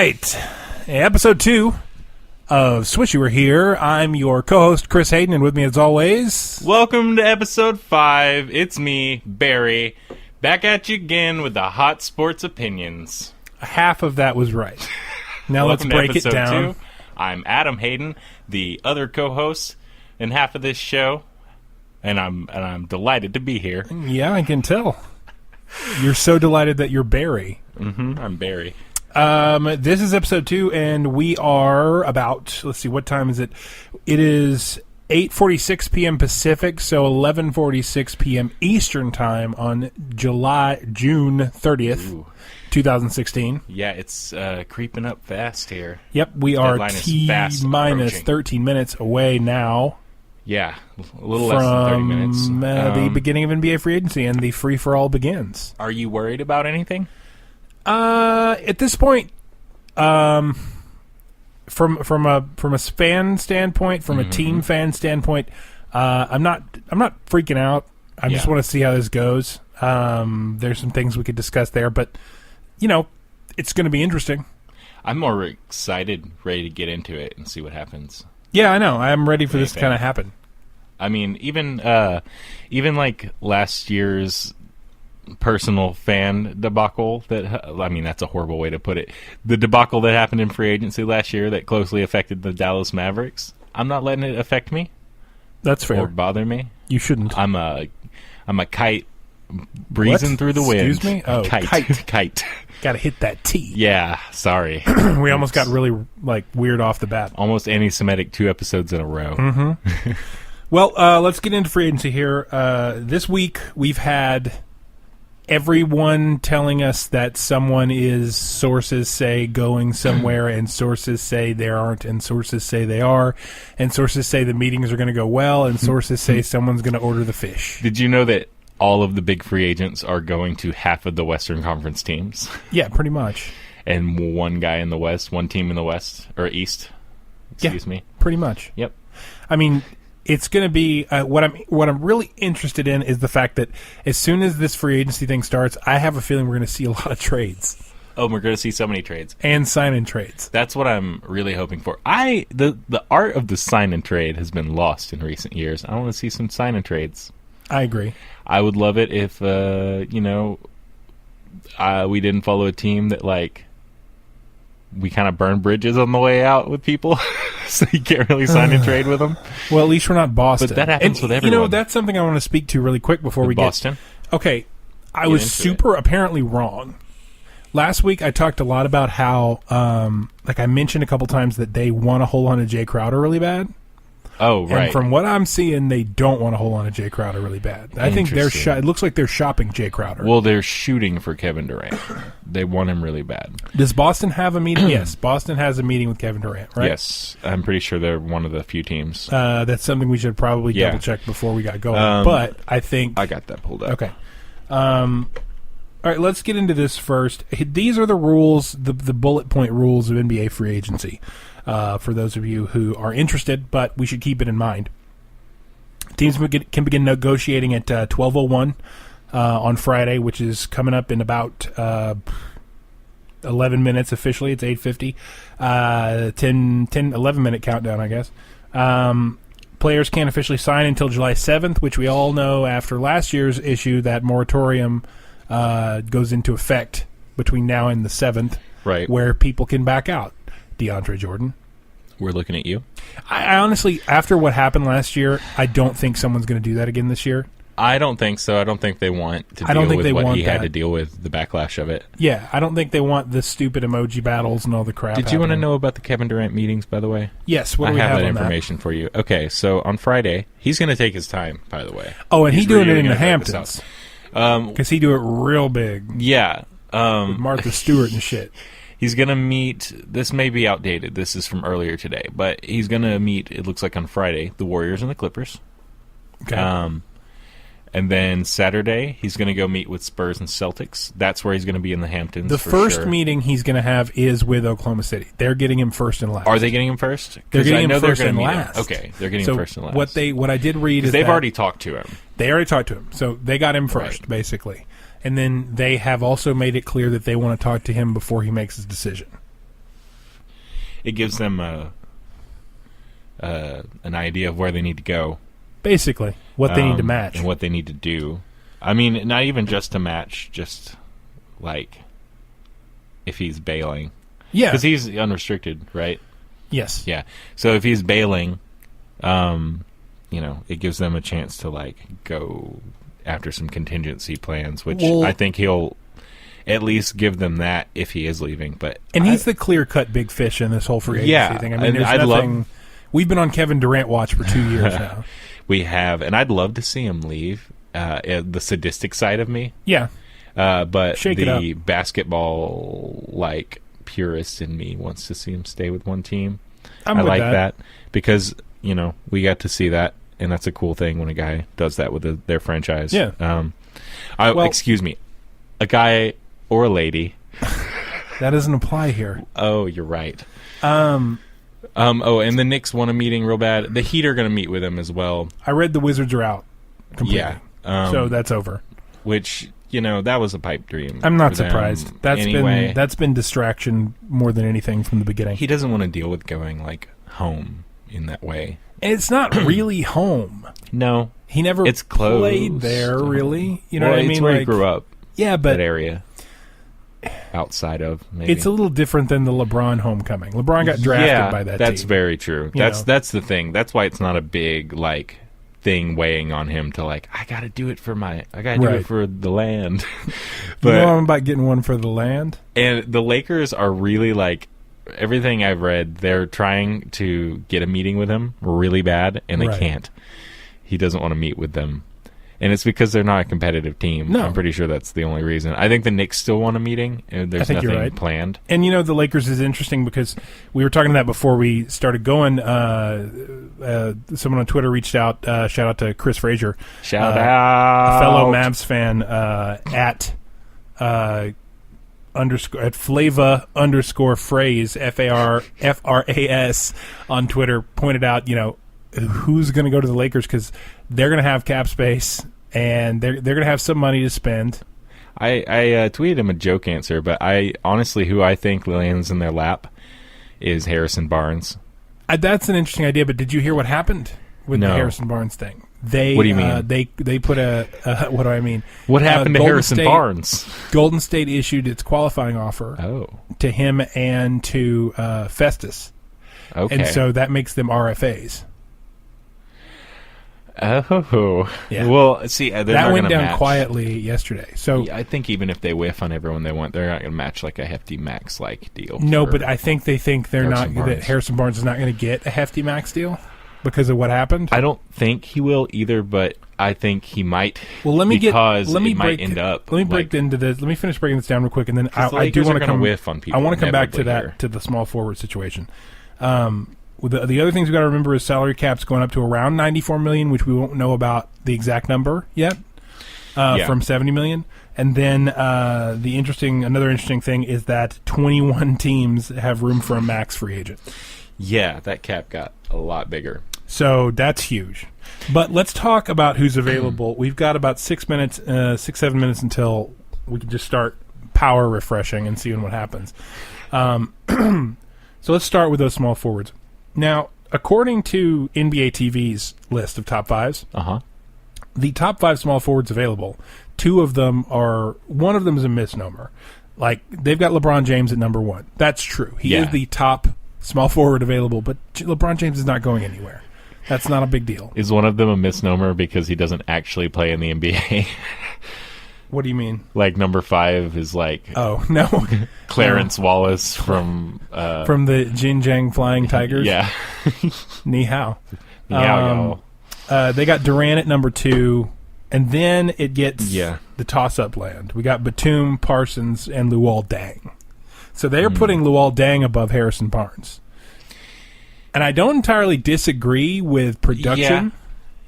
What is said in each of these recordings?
right. Episode 2 of Swish You Were Here. I'm your co-host, Chris Hayden, and with me as always... Welcome to episode 5. It's me, Barry, back at you again with the hot sports opinions. Half of that was right. Now let's break it down. 2. I'm Adam Hayden, the other co-host in half of this show, and I'm delighted to be here. Yeah, I can tell. You're so delighted that you're Barry. Mm-hmm, I'm Barry. This is episode 2, and we are about, let's see, what time is it? It is 8:46 p.m. Pacific, so 11:46 p.m. Eastern time on June 30th, Ooh. 2016. Yeah, it's creeping up fast here. Yep, we are T-minus 13 minutes away now. Yeah, a little less than 30 minutes. From the beginning of NBA free agency, and the free-for-all begins. Are you worried about anything? At this point, from a fan standpoint, from a team fan standpoint, I'm not freaking out. I just want to see how this goes. There's some things we could discuss there, but it's going to be interesting. I'm more excited, ready to get into it and see what happens. Yeah, I know. I'm ready for this to kind of happen. I mean, even like last year's personal fan debacle that's a horrible way to put it. The debacle that happened in free agency last year that closely affected the Dallas Mavericks. I'm not letting it affect me. That's fair. Or bother me. You shouldn't. I'm a kite breezing through the wind. Excuse me? Oh, kite. Got to hit that T. Yeah, sorry. We almost got really weird off the bat. Almost anti-Semitic 2 episodes in a row. Mm-hmm. Well, let's get into free agency here. This week we've had everyone telling us that someone is, sources say, going somewhere, and sources say they aren't, and sources say they are, and sources say the meetings are going to go well, and sources say someone's going to order the fish. Did you know that all of the big free agents are going to half of the Western Conference teams? Yeah, pretty much. And one guy in the West, one team in the West, or East, excuse me. Pretty much. Yep. I mean, it's going to be what I'm really interested in is the fact that as soon as this free agency thing starts, I have a feeling we're going to see a lot of trades. Oh, we're going to see so many trades and sign-in trades. That's what I'm really hoping for. The art of the sign-in trade has been lost in recent years. I want to see some sign-in trades. I agree. I would love it if we didn't follow a team that we kind of burn bridges on the way out with people, so you can't really sign and trade with them. Well, at least we're not Boston. But that happens with everyone. That's something I want to speak to really quick before we get... Boston? Okay, I was super apparently wrong. Last week, I talked a lot about how, I mentioned a couple times that they want to hold on to Jay Crowder really bad. Oh, right. And from what I'm seeing, they don't want to hold on to Jay Crowder really bad. I think it looks like they're shopping Jay Crowder. Well, they're shooting for Kevin Durant. They want him really bad. Does Boston have a meeting? Yes, Boston has a meeting with Kevin Durant, right? Yes, I'm pretty sure they're one of the few teams. That's something we should probably double check before we got going. But I think I got that pulled up. Okay. All right, let's get into this first. These are the rules, the bullet point rules of NBA free agency. For those of you who are interested, but we should keep it in mind. Teams can begin negotiating at 12:01 on Friday, which is coming up in about 11 minutes officially. It's 8:50. 11-minute countdown, I guess. Players can't officially sign until July 7th, which we all know after last year's issue that moratorium goes into effect between now and the 7th, right, where people can back out. DeAndre Jordan. We're looking at you. I honestly, after what happened last year, I don't think someone's going to do that again this year. I don't think so. I don't think they want to deal with what he had to deal with, the backlash of it. Yeah, I don't think they want the stupid emoji battles and all the crap. Did you want to know about the Kevin Durant meetings, by the way? Yes. What do we have that on information for you. Okay, so on Friday, he's going to take his time, by the way. Oh, and he's doing it in the Hamptons. Because he do it real big. Yeah. With Martha Stewart and shit. He's going to meet, this may be outdated, this is from earlier today, but he's going to meet, it looks like on Friday, the Warriors and the Clippers. Okay. And then Saturday, he's going to go meet with Spurs and Celtics. That's where he's going to be in the Hamptons. The first meeting he's going to have is with Oklahoma City. They're getting him first and last. Are they getting him first? They're getting him first and last. Okay, they're getting him first and last. What I did read is they've already talked to him. They already talked to him. So they got him first, basically. And then they have also made it clear that they want to talk to him before he makes his decision. it gives them an idea of where they need to go. Basically, what they need to match. And what they need to do. I mean, not even just to match, just like if he's bailing. Yeah. Because he's unrestricted, right? Yes. Yeah. So if he's bailing, it gives them a chance to like go after some contingency plans, which I think he'll at least give them that if he is leaving. And he's the clear-cut big fish in this whole free agency thing. I mean, there's nothing. We've been on Kevin Durant watch for 2 years now. We have, and I'd love to see him leave. The sadistic side of me, yeah. But Shake the basketball like purist in me wants to see him stay with one team. I like that because we got to see that, and that's a cool thing when a guy does that with their franchise. Yeah. Excuse me, a guy or a lady. That doesn't apply here. Oh, you're right. And the Knicks want a meeting real bad. The Heat are going to meet with him as well. I read the Wizards are out completely. Yeah. So that's over. Which, that was a pipe dream. I'm not surprised. Anyway. That's been distraction more than anything from the beginning. He doesn't want to deal with going like home in that way. And it's not really home. No. He never played there, really. You know what I mean? It's where he grew up. Yeah, but that area. Outside of, maybe. It's a little different than the LeBron homecoming. LeBron got drafted by that team. That's very true. That's the thing. That's why it's not a big thing weighing on him to I gotta do it for it for the land. But I'm about getting one for the land. And the Lakers are really everything I've read, they're trying to get a meeting with him really bad, and they can't. He doesn't want to meet with them. And it's because they're not a competitive team. No. I'm pretty sure that's the only reason. I think the Knicks still want a meeting. There's nothing planned. And, the Lakers is interesting because we were talking about that before we started going. Someone on Twitter reached out. Shout out to Chris Frazier. Shout out. A fellow Mavs fan at Flava_phrase, FARFRAS on Twitter, pointed out, who's going to go to the Lakers because they're going to have cap space and they're going to have some money to spend. I tweeted him a joke answer, but who I think lands in their lap is Harrison Barnes. That's an interesting idea, but did you hear what happened with the Harrison Barnes thing? What do you mean? They put what do I mean? What happened to Harrison Barnes? Golden State issued its qualifying offer to him and to Festus. Okay. And so that makes them RFAs. Oh, yeah. Well, see, that went down quietly yesterday. So I think even if they whiff on everyone they want, they're not going to match a hefty max deal. No, but I think they think that Harrison Barnes is not going to get a hefty max deal because of what happened. I don't think he will either, but I think he might. Well, let me might end up. Let me break into this. Let me finish breaking this down real quick, and then I do want to whiff on people. I want to come back to that to the small forward situation. The other things we got to remember is salary cap's going up to around $94 million, which we won't know about the exact number yet, from $70 million. And then another interesting thing is that 21 teams have room for a max free agent. Yeah, that cap got a lot bigger. So that's huge. But let's talk about who's available. We've got about 7 minutes until we can just start power refreshing and seeing what happens. So let's start with those small forwards. Now, according to NBA TV's list of top fives, the top 5 small forwards available, one of them is a misnomer. They've got LeBron James at number 1. That's true. He is the top small forward available, but LeBron James is not going anywhere. That's not a big deal. Is one of them a misnomer because he doesn't actually play in the NBA? What do you mean? Number 5 is oh, no. Clarence Wallace from the Xinjiang Flying Tigers? Yeah. Ni hao. Ni hao. They got Durant at number 2, and then it gets the toss-up land. We got Batum, Parsons, and Luol Deng. So they're putting Luol Deng above Harrison Barnes. And I don't entirely disagree with production,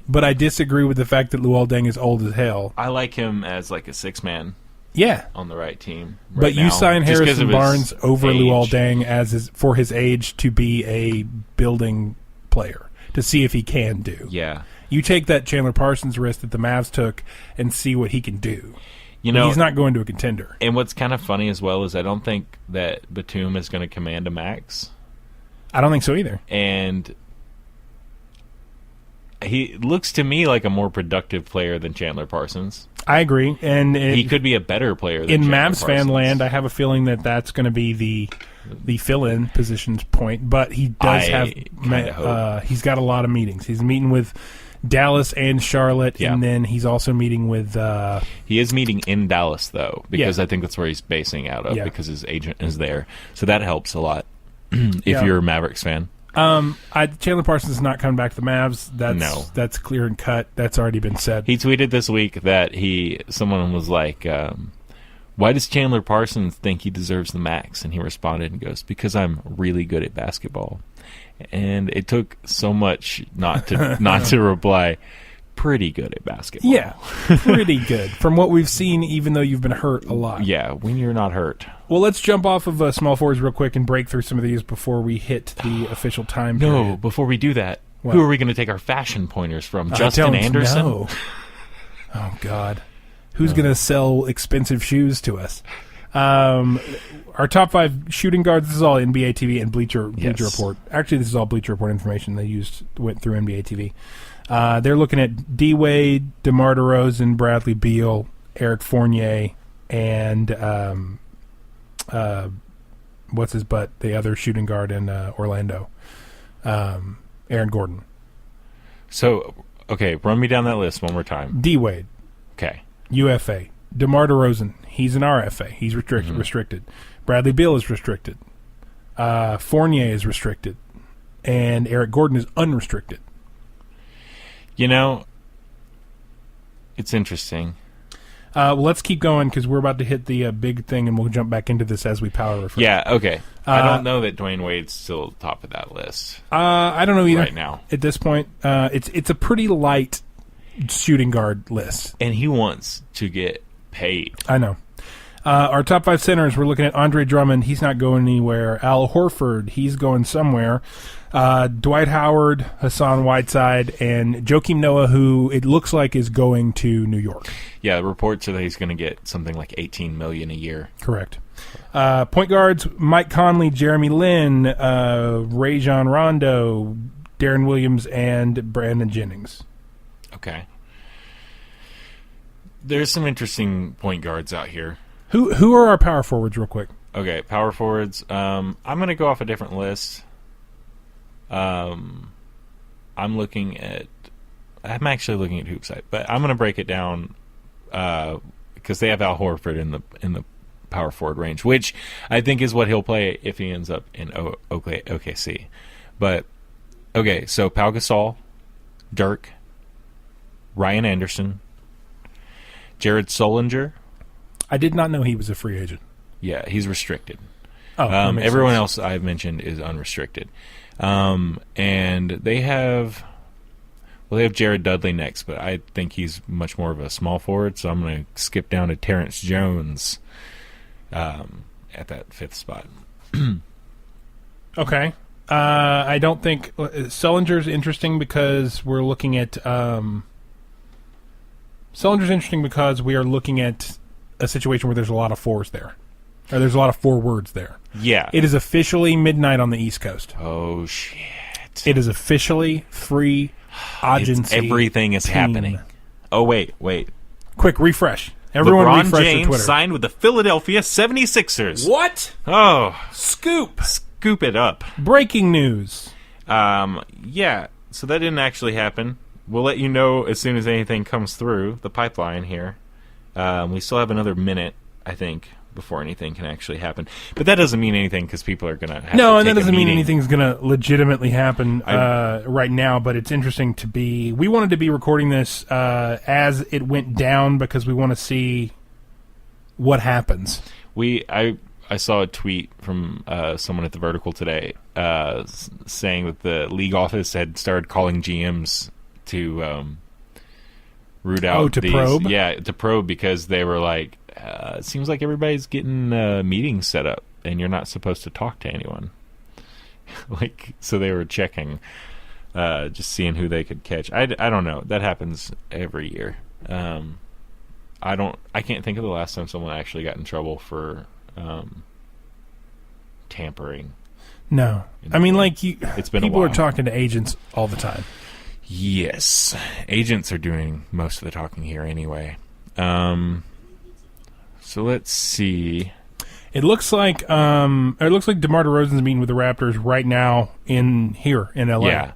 but I disagree with the fact that Luol Deng is old as hell. I like him as a 6-man. Yeah, on the right team. But you sign Harrison Barnes over Luol Deng for his age to be a building player to see if he can do. Yeah, you take that Chandler Parsons risk that the Mavs took and see what he can do. He's not going to a contender. And what's kind of funny as well is I don't think that Batum is going to command a max. I don't think so either. And he looks to me like a more productive player than Chandler Parsons. I agree, and He could be a better player than in Chandler Mavs fan Parsons. land. I have a feeling that that's going to be the fill-in positions point, but he does he's got a lot of meetings. He's meeting with Dallas and Charlotte, and then he's also meeting with... he is meeting in Dallas, though, because I think that's where he's basing out of, because his agent is there. So that helps a lot if you're a Mavericks fan. Chandler Parsons is not coming back to the Mavs. That's clear and cut. That's already been said. He tweeted this week that someone was like, why does Chandler Parsons think he deserves the max? And he responded and goes, because I'm really good at basketball. And it took so much not to reply, pretty good at basketball. Yeah, pretty good. From what we've seen, even though you've been hurt a lot. Yeah, when you're not hurt. Well, let's jump off of small forwards real quick and break through some of these before we hit the official time period. No, before we do that, who are we going to take our fashion pointers from? Justin Anderson? Know. Oh, God. Who's going to sell expensive shoes to us? Our top 5 shooting guards, this is all NBA TV and Bleacher Report. Actually, this is all Bleacher Report information went through NBA TV. They're looking at D-Wade, DeMar DeRozan, Bradley Beal, Eric Fournier, and what's his butt? The other shooting guard in Orlando, Aaron Gordon. So, okay, run me down that list one more time. D-Wade. Okay. UFA. DeMar DeRozan. He's an RFA. He's restricted. Bradley Beal is restricted. Fournier is restricted. And Eric Gordon is unrestricted. You know, it's interesting. Well, let's keep going because we're about to hit the big thing, and we'll jump back into this as we power refresh. Yeah, okay. I don't know that Dwayne Wade's still top of that list. I don't know either. Right now. At this point, it's a pretty light shooting guard list. And he wants to get paid. I know. Our top 5 centers, we're looking at Andre Drummond. He's not going anywhere. Al Horford, he's going somewhere. Dwight Howard, Hassan Whiteside, and Joakim Noah, who it looks like is going to New York. Yeah, the reports are that he's going to get something like $18 million a year. Correct. Point guards, Mike Conley, Jeremy Lin, Rajon Rondo, Darren Williams, and Brandon Jennings. Okay. There's some interesting point guards out here. Who are our power forwards, real quick? Okay, power forwards. I'm going to go off a different list. I'm actually looking at HoopSite, but I'm going to break it down because they have Al Horford in the power forward range, which I think is what he'll play if he ends up in OKC. But okay, so Pau Gasol, Dirk, Ryan Anderson, Jared Solinger. I did not know he was a free agent. Yeah, he's restricted. Oh, everyone else I've mentioned is unrestricted. And they have Jared Dudley next, but I think he's much more of a small forward, so I'm going to skip down to Terrence Jones at that 5th spot. Okay. I don't think Sullinger's interesting because we're looking at Sullinger's interesting because we are looking at a situation where there's a lot of fours there. Or there's a lot of 4 words there. Yeah. It is officially midnight on the East Coast. Oh, shit. It is officially free agency. Everything is team. happening. Oh, wait. Quick, refresh. Everyone LeBron refresh James their Twitter. signed with the Philadelphia 76ers. What? Oh. Scoop it up. Breaking news. Yeah, so that didn't actually happen. We'll let you know as soon as anything comes through the pipeline here. We still have another minute, I think, before anything can actually happen. But that doesn't mean anything because people are going to have No, to and that take a doesn't mean meeting. anything's going to legitimately happen right now, but it's interesting to be... We wanted to be recording this as it went down because we want to see what happens. I saw a tweet from someone at The Vertical today saying that the league office had started calling GMs to root out probe? Yeah, to probe because they were like, it seems like everybody's getting meetings set up and you're not supposed to talk to anyone. So they were checking, just seeing who they could catch. I don't know. That happens every year. I can't think of the last time someone actually got in trouble for tampering. No. I mean, like, It's been a people are while. talking to agents all the time. Yes. Agents are doing most of the talking here anyway. So let's see. It looks like DeMar DeRozan's meeting with the Raptors right now in LA. Yeah.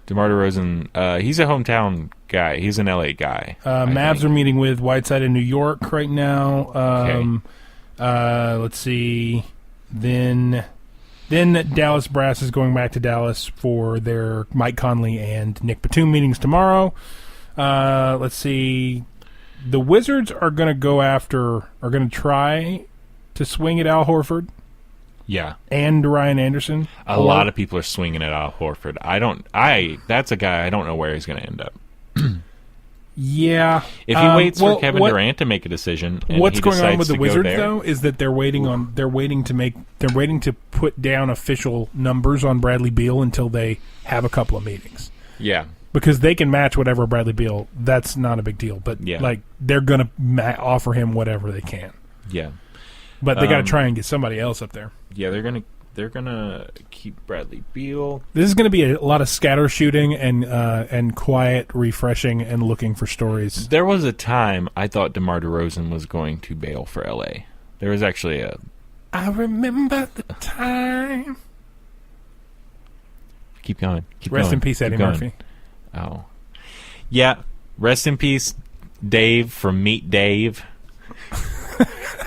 DeMar DeRozan, he's a hometown guy. He's an LA guy. Mavs are meeting with Whiteside in New York right now. Okay. Let's see. Then Dallas Brass is going back to Dallas for their Mike Conley and Nick Batum meetings tomorrow. Let's see. The Wizards are going to try to swing at Al Horford Yeah. and Ryan Anderson. A lot of people are swinging at Al Horford. That's a guy I don't know where he's going to end up. Yeah. If he waits for Kevin Durant to make a decision, and what's he going on decides with the to go Wizards there, though is that they're waiting to put down official numbers on Bradley Beal until they have a couple of meetings. Yeah. Because they can match whatever Bradley Beal, that's not a big deal. But like they're going to offer him whatever they can. Yeah. But they got to try and get somebody else up there. Yeah, they're gonna keep Bradley Beal. This is going to be a lot of scatter shooting and quiet refreshing and looking for stories. There was a time I thought DeMar DeRozan was going to bail for LA. There was actually I remember the time. Keep going. Rest in peace, Eddie Murphy. Oh. Yeah. Rest in peace, Dave from Meet Dave.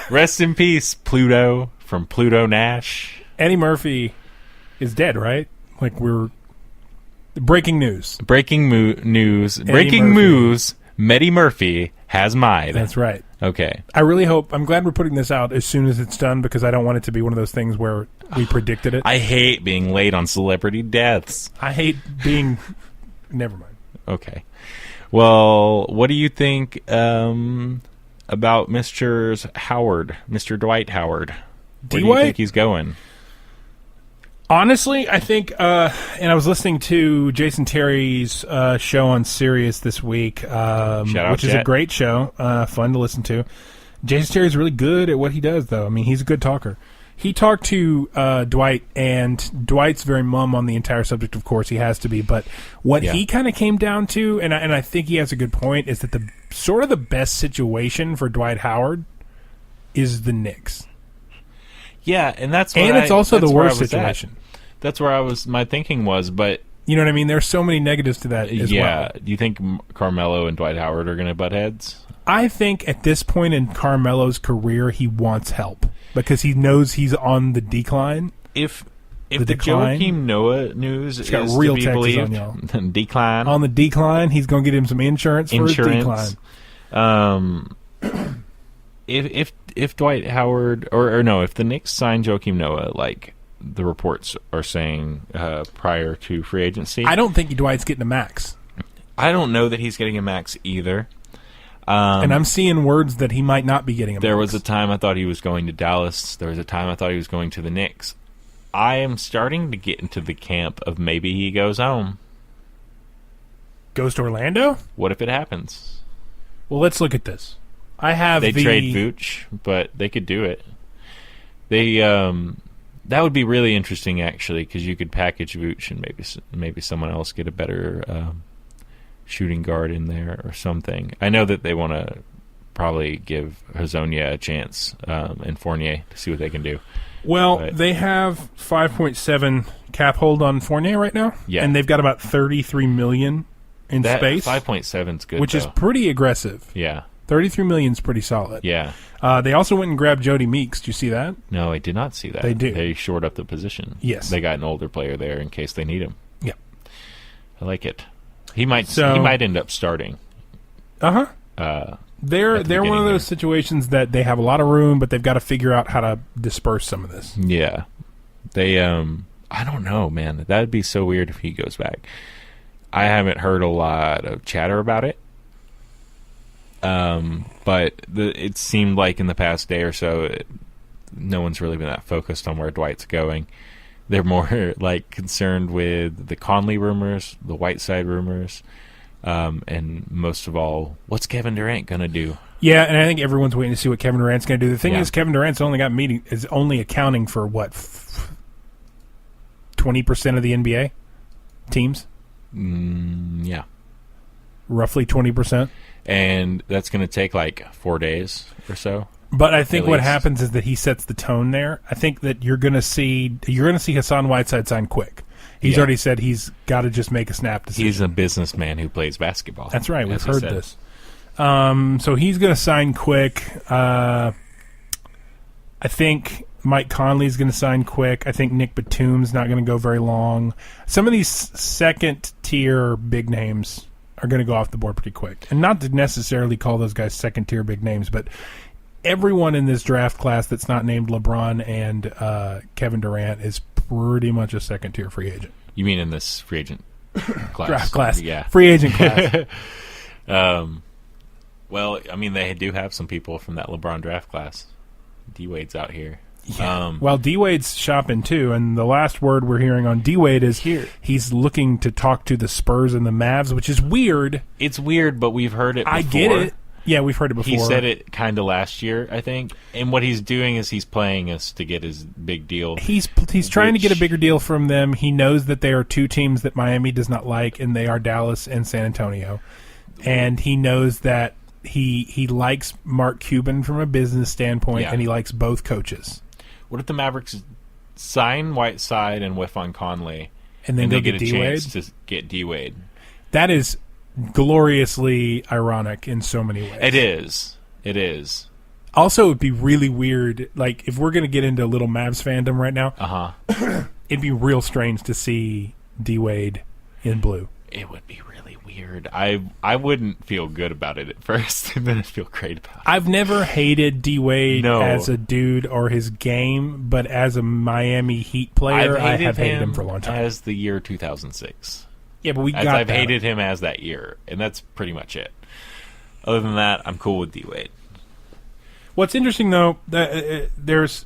Rest in peace, Pluto from Pluto Nash. Eddie Murphy is dead, right? Like we're breaking news. Breaking news. Eddie Murphy has mied. That's right. Okay. I'm glad we're putting this out as soon as it's done because I don't want it to be one of those things where we predicted it. I hate being late on celebrity deaths. I hate being... Never mind. Okay. Well, what do you think about Mr. Dwight Howard? Where do you think he's going? Honestly, I think, and I was listening to Jason Terry's show on Sirius this week, which is a great show, fun to listen to. Jason Terry's really good at what he does, though. I mean, he's a good talker. He talked to Dwight, and Dwight's very mum on the entire subject, of course. He has to be. But what he kind of came down to, and I think he has a good point, is that the best situation for Dwight Howard is the Knicks. Yeah, and it's also the worst situation. That's where my thinking was, but... You know what I mean? There's so many negatives to that as well. Yeah. Do you think Carmelo and Dwight Howard are going to butt heads? I think at this point in Carmelo's career, he wants help because he knows he's on the decline. If the Joakim Noah news is got real to be taxes believed, on y'all. then decline. On the decline, he's going to get him some insurance for his decline. If Dwight Howard if the Knicks sign Joakim Noah, like the reports are saying prior to free agency, I don't think Dwight's getting a max. I don't know that he's getting a max either. And I'm seeing words that he might not be getting a max. There was a time I thought he was going to Dallas. There was a time I thought he was going to the Knicks. I am starting to get into the camp of maybe he goes home. Goes to Orlando? What if it happens? Well, let's look at this. They trade Vooch, but they could do it. That would be really interesting, actually, because you could package Vooch and maybe someone else get a better shooting guard in there or something. I know that they want to probably give Hazonia a chance and Fournier to see what they can do. Well, they have 5.7 cap hold on Fournier right now, and they've got about $33 million in space. 5.7 is good, which is pretty aggressive. Yeah. $33 million is pretty solid. Yeah. They also went and grabbed Jody Meeks. Did you see that? No, I did not see that. They do. They shored up the position. Yes. They got an older player there in case they need him. Yeah. I like it. He might end up starting. Uh-huh. They're one of those situations that they have a lot of room, but they've got to figure out how to disperse some of this. Yeah. They I don't know, man. That would be so weird if he goes back. I haven't heard a lot of chatter about it. But it seemed like in the past day or so, no one's really been that focused on where Dwight's going. They're more like concerned with the Conley rumors, the Whiteside rumors, and most of all, what's Kevin Durant going to do? Yeah, and I think everyone's waiting to see what Kevin Durant's going to do. The thing is, Kevin Durant's is only accounting for what 20% of the NBA teams. Yeah. Roughly 20%. And that's going to take like 4 days or so. But I think At what least. happens is that he sets the tone there. I think that you're going to see Hassan Whiteside sign quick. He's already said he's got to just make a snap decision. He's a businessman who plays basketball. That's right. We've heard this. So he's going to sign quick. I think Mike Conley's going to sign quick. I think Nick Batum's not going to go very long. Some of these second-tier big names are going to go off the board pretty quick. And not to necessarily call those guys second-tier big names, but everyone in this draft class that's not named LeBron and Kevin Durant is pretty much a second-tier free agent. You mean in this free agent class? Draft class. Yeah. Free agent class. Well, I mean, they do have some people from that LeBron draft class. D-Wade's out here. Yeah. Well, D-Wade's shopping too, and the last word we're hearing on D-Wade is he's looking to talk to the Spurs and the Mavs, which is weird. It's weird, but we've heard it before. I get it. Yeah, we've heard it before. He said it kind of last year, I think. And what he's doing is he's playing us to get his big deal. He's trying to get a bigger deal from them. He knows that they are two teams that Miami does not like, and they are Dallas and San Antonio. And he knows that he likes Mark Cuban from a business standpoint, and he likes both coaches. What if the Mavericks sign Whiteside and whiff on Conley, and then they go get a D-Wade? chance to get D-Wade? That is gloriously ironic in so many ways. It is. It is. Also, it would be really weird, like, if we're going to get into a little Mavs fandom right now, it'd be real strange to see D-Wade in blue. It would be really weird. I wouldn't feel good about it at first, and then I'd feel great about it. I've never hated D-Wade as a dude or his game, but as a Miami Heat player, I have hated him for a long time. As the year 2006. Yeah, but I've hated him as that year, and that's pretty much it. Other than that, I'm cool with D-Wade. What's interesting, though, there's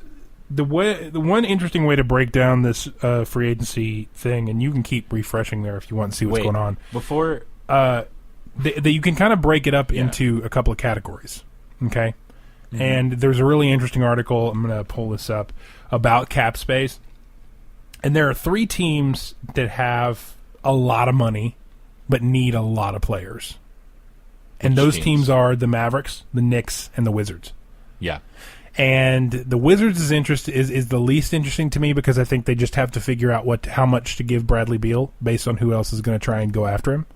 the one interesting way to break down this free agency thing, and you can keep refreshing there if you want to see what's going on. Before you can kind of break it up into a couple of categories, okay? Mm-hmm. And there's a really interesting article, I'm going to pull this up, about cap space. And there are 3 teams that have a lot of money but need a lot of players. And those teams are the Mavericks, the Knicks, and the Wizards. Yeah. And the Wizards is the least interesting to me because I think they just have to figure out how much to give Bradley Beal based on who else is going to try and go after him.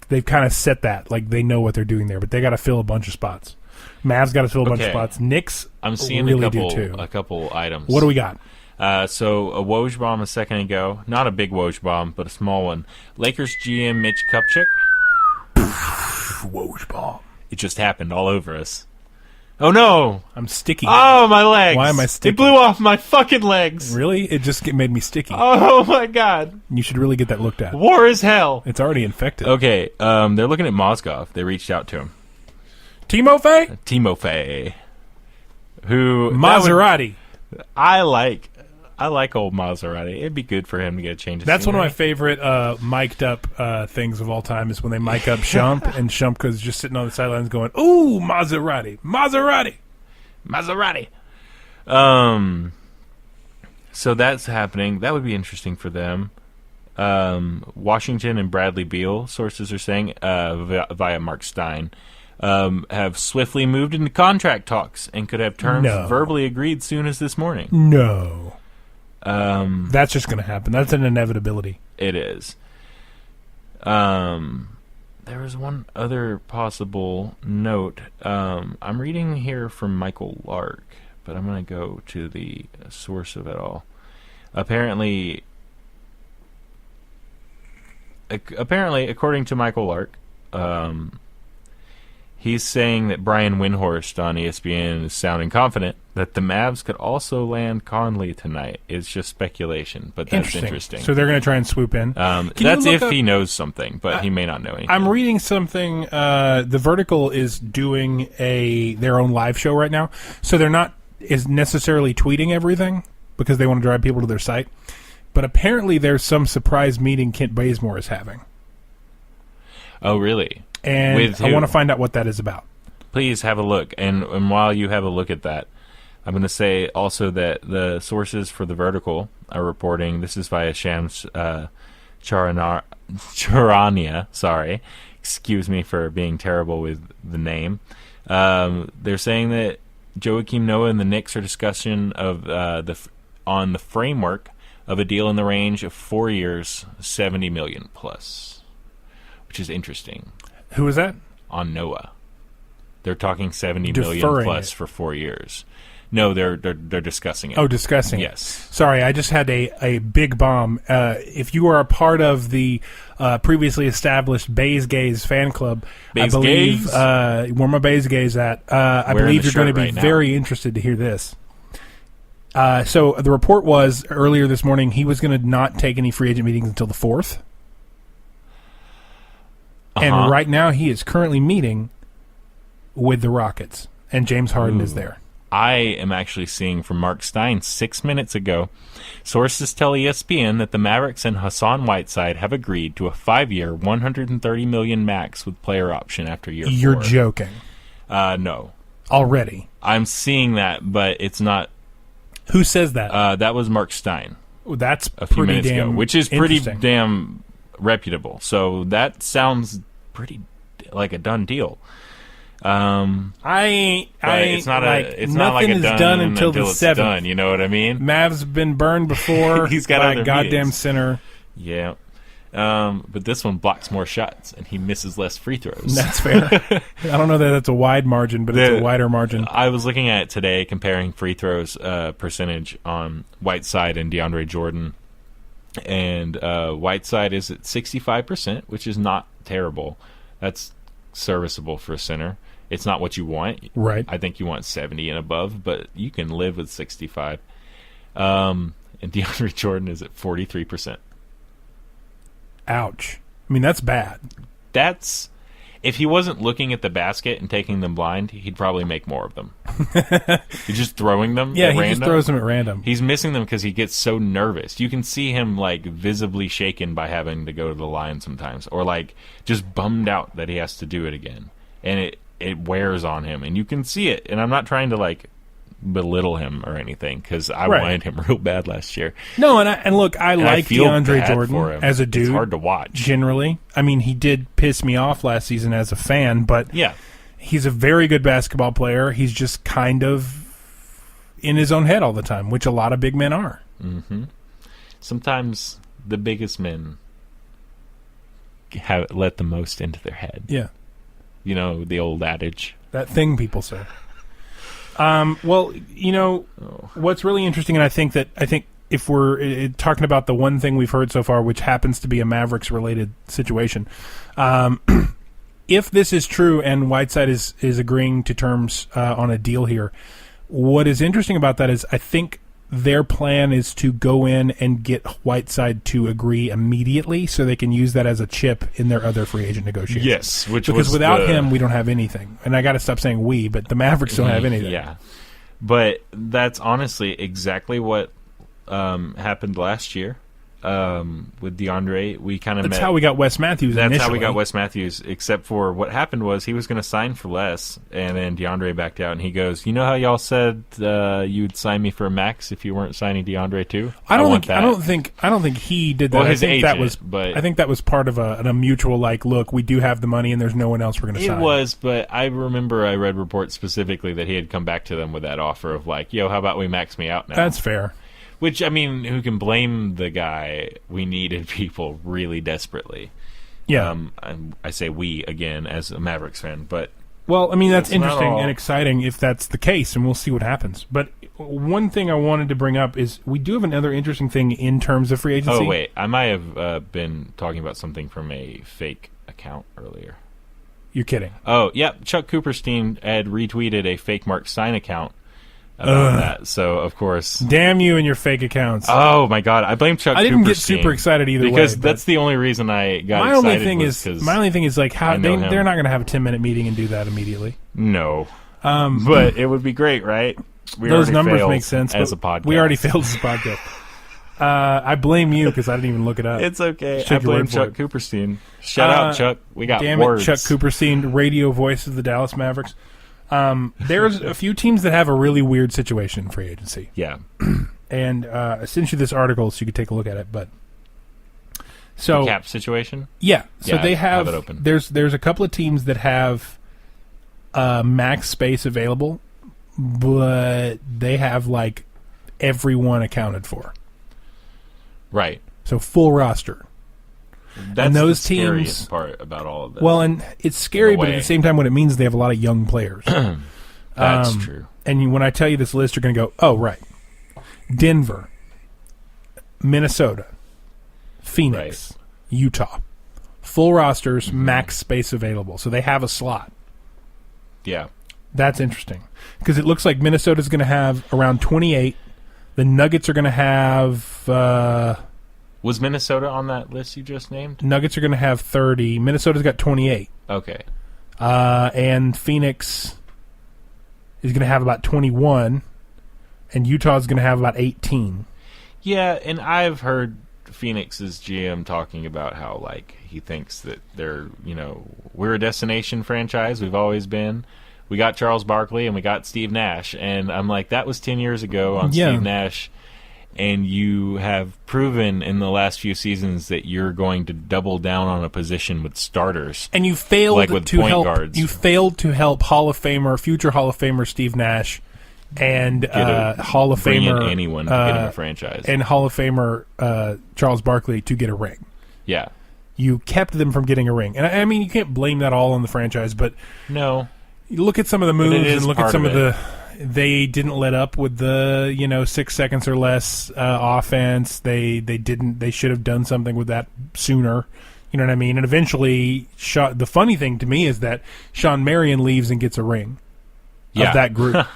They've kind of set that, like they know what they're doing there, but they got to fill a bunch of spots. Mavs got to fill a bunch of spots. Knicks, I'm seeing really a couple items. What do we got? So a Woj bomb a second ago, not a big Woj bomb, but a small one. Lakers GM Mitch Kupchak. Woj bomb. It just happened all over us. Oh no! I'm sticky. Oh, my legs! Why am I sticky? It blew off my fucking legs. Really? It just made me sticky. Oh my god! You should really get that looked at. War is hell. It's already infected. Okay, they're looking at Mozgov. They reached out to him. Timofey? Who Maserati. I like old Maserati. It'd be good for him to get a change of That's scenery. one of my favorite mic'd up things of all time is when they mic up Shump, and Shumpka's just sitting on the sidelines going, "Ooh, Maserati. So that's happening. That would be interesting for them. Washington and Bradley Beal, sources are saying, via Mark Stein, have swiftly moved into contract talks and could have terms verbally agreed soon as this morning. No. That's just going to happen. That's an inevitability. It is. There was one other possible note. I'm reading here from Michael Lark, but I'm going to go to the source of it all. Apparently, according to Michael Lark, he's saying that Brian Windhorst on ESPN is sounding confident that the Mavs could also land Conley tonight. It's just speculation, but that's interesting. So they're going to try and swoop in. That's if he knows something, but he may not know anything. I'm reading something. The Vertical is doing their own live show right now, so they're not necessarily tweeting everything because they want to drive people to their site. But apparently there's some surprise meeting Kent Bazemore is having. Oh, really? And I want to find out what that is about. Please have a look. And while you have a look at that, I'm going to say also that the sources for the vertical are reporting, this is via Shams Charania, sorry. Excuse me for being terrible with the name. They're saying that Joakim Noah and the Knicks are discussing of on the framework of a deal in the range of 4 years, $70 million plus, which is interesting. Who is that? On Noah, they're talking $70 million Deferring plus it. for 4 years. No, they're discussing it. Oh, discussing it. Yes. Sorry, I just had a big bomb. If you are a part of the previously established Bays Gaze fan club, Bays I believe Gaze? where my Bays Gaze at, I Wearing believe the you're going to shirt be right now. very interested to hear this. So the report was earlier this morning he was going to not take any free agent meetings until the 4th. And right now he is currently meeting with the Rockets, and James Harden is there. I am actually seeing from Mark Stein 6 minutes ago. Sources tell ESPN that the Mavericks and Hassan Whiteside have agreed to a 5-year, $130 million max with player option after year 4. You're joking. No. Already. I'm seeing that, but it's not. Who says that? That was Mark Stein That's a few pretty minutes damn ago, which is pretty interesting. damn reputable. So that sounds pretty like a done deal. It's not like nothing a is done until the it's 7th. done. You know what I mean? Mavs have been burned before. He's got by other a goddamn meetings. center. Yeah. But this one blocks more shots, and he misses less free throws. That's fair. I don't know that that's a wide margin, but it's a wider margin. I was looking at it today, comparing free throws percentage on Whiteside and DeAndre Jordan. And Whiteside is at 65%, which is not terrible. That's serviceable for a center. It's not what you want. Right. I think you want 70 and above, but you can live with 65. And DeAndre Jordan is at 43%. Ouch. I mean, that's bad. That's if he wasn't looking at the basket and taking them blind, he'd probably make more of them. He's just throwing them. Yeah, at he random. just throws them at random. He's missing them because he gets so nervous. You can see him like visibly shaken by having to go to the line sometimes, or like just bummed out that he has to do it again, and it wears on him, and you can see it. And I'm not trying to like belittle him or anything because I wanted him real bad last year. No, and look, I like feel DeAndre bad for Jordan him. as a dude. It's hard to watch. Generally, I mean, he did piss me off last season as a fan, but Yeah. he's a very good basketball player. He's just kind of in his own head all the time, which a lot of big men are. Mm-hmm. Sometimes the biggest men have let the most into their head. Yeah. You know, the old adage. That thing people say. Well, you know, what's really interesting, and I think if we're talking about the one thing we've heard so far, which happens to be a Mavericks-related situation, if this is true and Whiteside is agreeing to terms on a deal here, what is interesting about that is I think their plan is to go in and get Whiteside to agree immediately so they can use that as a chip in their other free agent negotiations. Yes, because without him, we don't have anything. And I got to stop saying we, but the Mavericks don't have anything. Yeah, but that's honestly exactly what happened last year with DeAndre. We kind of That's how we got Wes Matthews. That's initially. how we got Wes Matthews, except for what happened was he was going to sign for less, and then DeAndre backed out, and he goes, "You know how y'all said you'd sign me for a max if you weren't signing DeAndre too? I don't want that." I don't think he did that. Well, his I think that agent, was. but I think that was part of a mutual like, look, we do have the money, and there's no one else we're going to it sign. was, but I remember I read reports specifically that he had come back to them with that offer of like, "Yo, how about we max me out now?" That's fair. Which, I mean, who can blame the guy? We needed people really desperately. Yeah. I say we, again, as a Mavericks fan, but... Well, I mean, that's It's not interesting all- and exciting if that's the case, and we'll see what happens. But one thing I wanted to bring up is we do have another interesting thing in terms of free agency. Oh, wait. I might have been talking about something from a fake account earlier. You're kidding. Oh, yeah. Chuck Cooperstein had retweeted a fake Mark Stein account about that. So, of course... Damn you and your fake accounts. Oh, my God. I blame Chuck Cooperstein. I didn't get super excited either because way. that's the only reason I got my excited. only thing is like how I know him. they're not going to have a 10-minute meeting and do that immediately. No. But it would be great, right? We Those already numbers failed make sense. as a but podcast. We already failed as a podcast. I blame you because I didn't even look it up. It's okay. Just I take your blame word for Chuck it. Cooperstein. Shout out, Chuck. We got Damn words. it, Chuck Cooperstein, radio voice of the Dallas Mavericks. There's a few teams that have a really weird situation in free agency. Yeah. And I sent you this article so you could take a look at it. But so the cap situation? Yeah. So Yeah, they I have have it open. There's a couple of teams that have max space available, but they have like everyone accounted for. Right. So full roster. That's And those the scariest teams- part about all of this. Well, and it's scary, In a but at way. the same time, what it means is they have a lot of young players. That's true. And when I tell you this list, you're going to go, oh, right. Denver, Minnesota, Phoenix, Utah. Full rosters, max space available. So they have a slot. Yeah. That's interesting. Because it looks like Minnesota's going to have around 28. The Nuggets are going to have... Was Minnesota on that list you just named? Nuggets are going to have 30. Minnesota's got 28. Okay. And Phoenix is going to have about 21. And Utah's going to have about 18. Yeah, and I've heard Phoenix's GM talking about how, like, he thinks that they're, we're a destination franchise. We've always been. We got Charles Barkley and we got Steve Nash. And I'm like, that was 10 years ago on Yeah. Steve Nash. And you have proven in the last few seasons that you're going to double down on a position with starters. And you failed Like with to point help. guards. You failed to help future Hall of Famer Steve Nash, and Hall of bring in Famer anyone to get him a franchise. and Hall of Famer Charles Barkley to get a ring. Yeah. You kept them from getting a ring, and I mean you can't blame that all on the franchise, but No. you look at some of the it moves is and look at part some of of the. They didn't let up with the 6 seconds or less offense. They didn't. They should have done something with that sooner. You know what I mean? And eventually, the funny thing to me is that Sean Marion leaves and gets a ring Yeah. of that group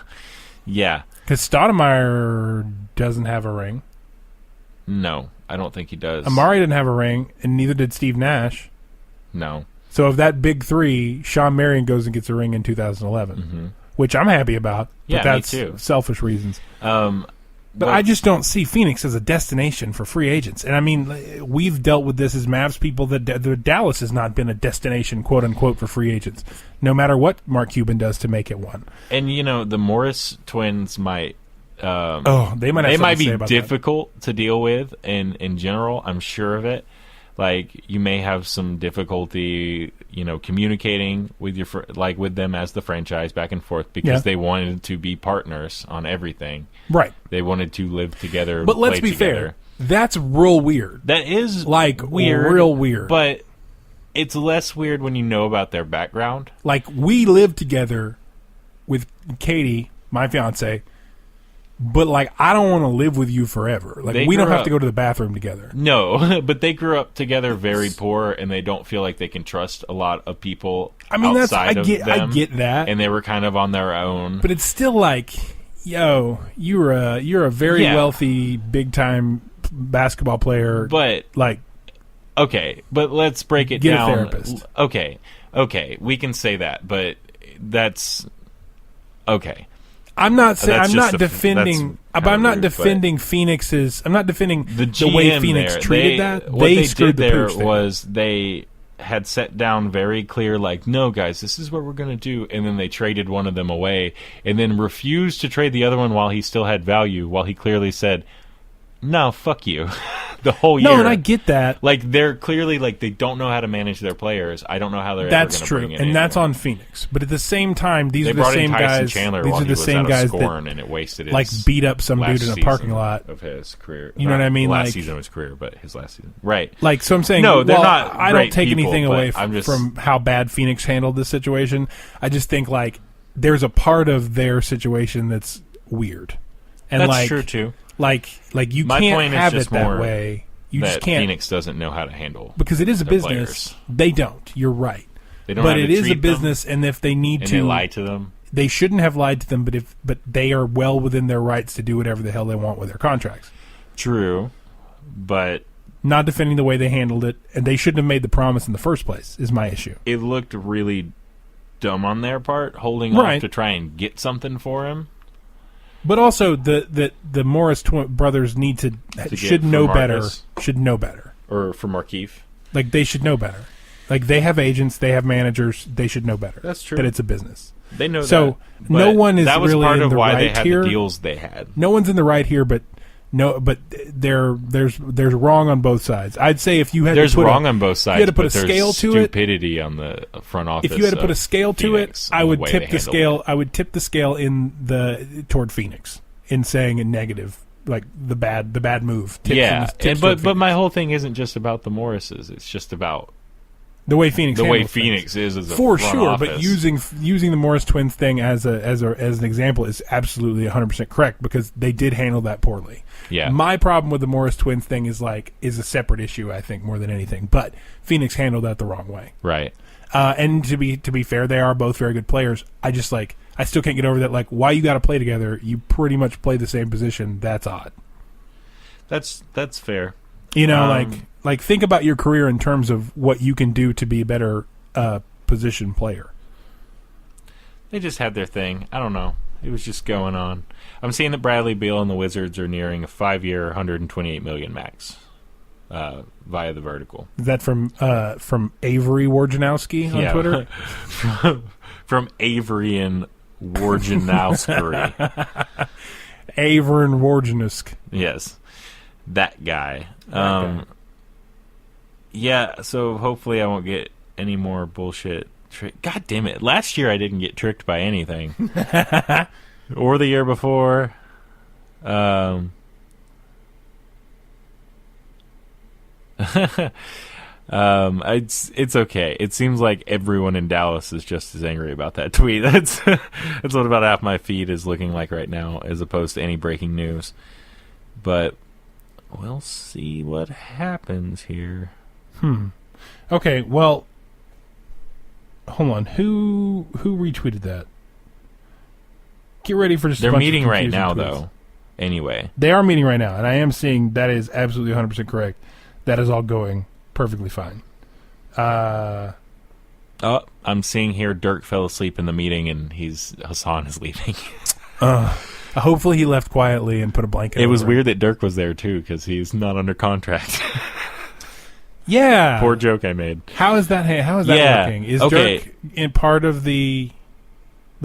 Yeah. because Stoudemire doesn't have a ring. No, I don't think he does. Amari didn't have a ring, and neither did Steve Nash. No. So of that big three, Sean Marion goes and gets a ring in 2011, which I'm happy about. But Yeah, me that's too. selfish reasons. But But I just don't see Phoenix as a destination for free agents. And I mean, we've dealt with this as Mavs people that Dallas has not been a destination, quote unquote, for free agents, no matter what Mark Cuban does to make it one. And the Morris twins might. They might have They something might to say be about difficult to deal with, in general. I'm sure of it. Like you may have some difficulty, communicating with with them as the franchise back and forth because they wanted to be partners on everything. that. Right. They wanted to live together. But let's play be together. fair. That's real weird. That is Like, weird, real weird. But it's less weird when you know about their background. Like, we live together with Katie, my fiance, but, like, I don't want to live with you forever. Like, They we don't grew have up- to go to the bathroom together. No, but they grew up together very poor, and they don't feel like they can trust a lot of people I mean, outside of them. I get that. And they were kind of on their own. But it's still like, yo, you're a very Yeah. wealthy, big time basketball player. But like, okay, but let's break it Get a down. therapist. Okay, we can say that, but that's okay. I'm not saying That's I'm just not defending. that's But I'm not kinda rude, defending Phoenix's. I'm not defending The way GM Phoenix there, treated that. What they screwed did the there pooch there. was they had set down very clear, like, no, guys, this is what we're going to do. And then they traded one of them away and then refused to trade the other one while he still had value, while he clearly said, no, fuck you, the whole year. No, and I get that. Like, they're clearly, like, they don't know how to manage their players. I don't know how they're That's ever true, going to bring and in that's anyone. on Phoenix. But at the same time, these They are the brought in same Tyson guys. Chandler These while are he the was same out of guys scoring, that and it wasted his like beat up some dude in a parking lot. of his career. You know what I mean? Last Like- season of his career, but his last season. Right. Like, so I'm saying, No, they're well, not I don't great take people, anything but away I'm just- from how bad Phoenix handled this situation. I just think like there's a part of their situation that's weird, and That's like true, too. Like you My can't point is have just it that more way. You that just can't Phoenix doesn't know how to handle because it is a their business. players. They don't. You're right. They don't know But how it to is a treat them, business, and if they need and to they lie to them. they shouldn't have lied to them. But they are well within their rights to do whatever the hell they want with their contracts. True, but Not defending the way they handled it, and they shouldn't have made the promise in the first place. Is my issue. it looked really dumb on their part, holding Right. off to try and get something for him. But also, the Morris brothers need to get should for know better. Marcus. Should know better. Or for Markeith. Like, they should know better. Like, they have agents, they have managers. They should know better. That's true. That it's a business. They know so that. no one is that was really part in of the why right they had here. the deals they had. No one's in the right here, but there's wrong on both sides. I'd say if you had there's to put wrong on both sides. you had to put but a scale there's to it. stupidity on the front office. If you had to put a scale to Phoenix it, I and would the way tip they the handled scale. it. I would tip the scale toward Phoenix in saying a negative, like the bad move. But my whole thing isn't just about the Morrises. It's just about the way Phoenix is as a for front sure. office. But using the Morris twins thing as an example is absolutely 100% correct because they did handle that poorly. Yeah. My problem with the Morris twins thing is a separate issue, I think, more than anything. But Phoenix handled that the wrong way. Right. And to be fair, they are both very good players. I still can't get over that. Like, why you got to play together? You pretty much play the same position. That's odd. That's fair. You know, like think about your career in terms of what you can do to be a better position player. They just had their thing. I don't know. It was just going on. I'm seeing that Bradley Beal and the Wizards are nearing a 5-year, $128 million max via the vertical. Is that from Avery Wojnarowski on Twitter? from Avery and Wojnarowski. Avery and Wojnarowski. Yes, that guy. Yeah, so hopefully I won't get any more bullshit. God damn it. Last year I didn't get tricked by anything. Or the year before. It's okay. It seems like everyone in Dallas is just as angry about that tweet. That's what about half my feed is looking like right now, as opposed to any breaking news. But we'll see what happens here. Okay, well, hold on. Who retweeted that? Get ready for just. They're a bunch meeting of right confusing now, tweets. though. Anyway, they are meeting right now, and I am seeing that is absolutely 100% correct. That is all going perfectly fine. I'm seeing here Dirk fell asleep in the meeting, and Hassan is leaving. Hopefully he left quietly and put a blanket. It was over weird that Dirk was there too, because he's not under contract. Yeah. Poor joke I made. How is that working? Is Dirk in part of the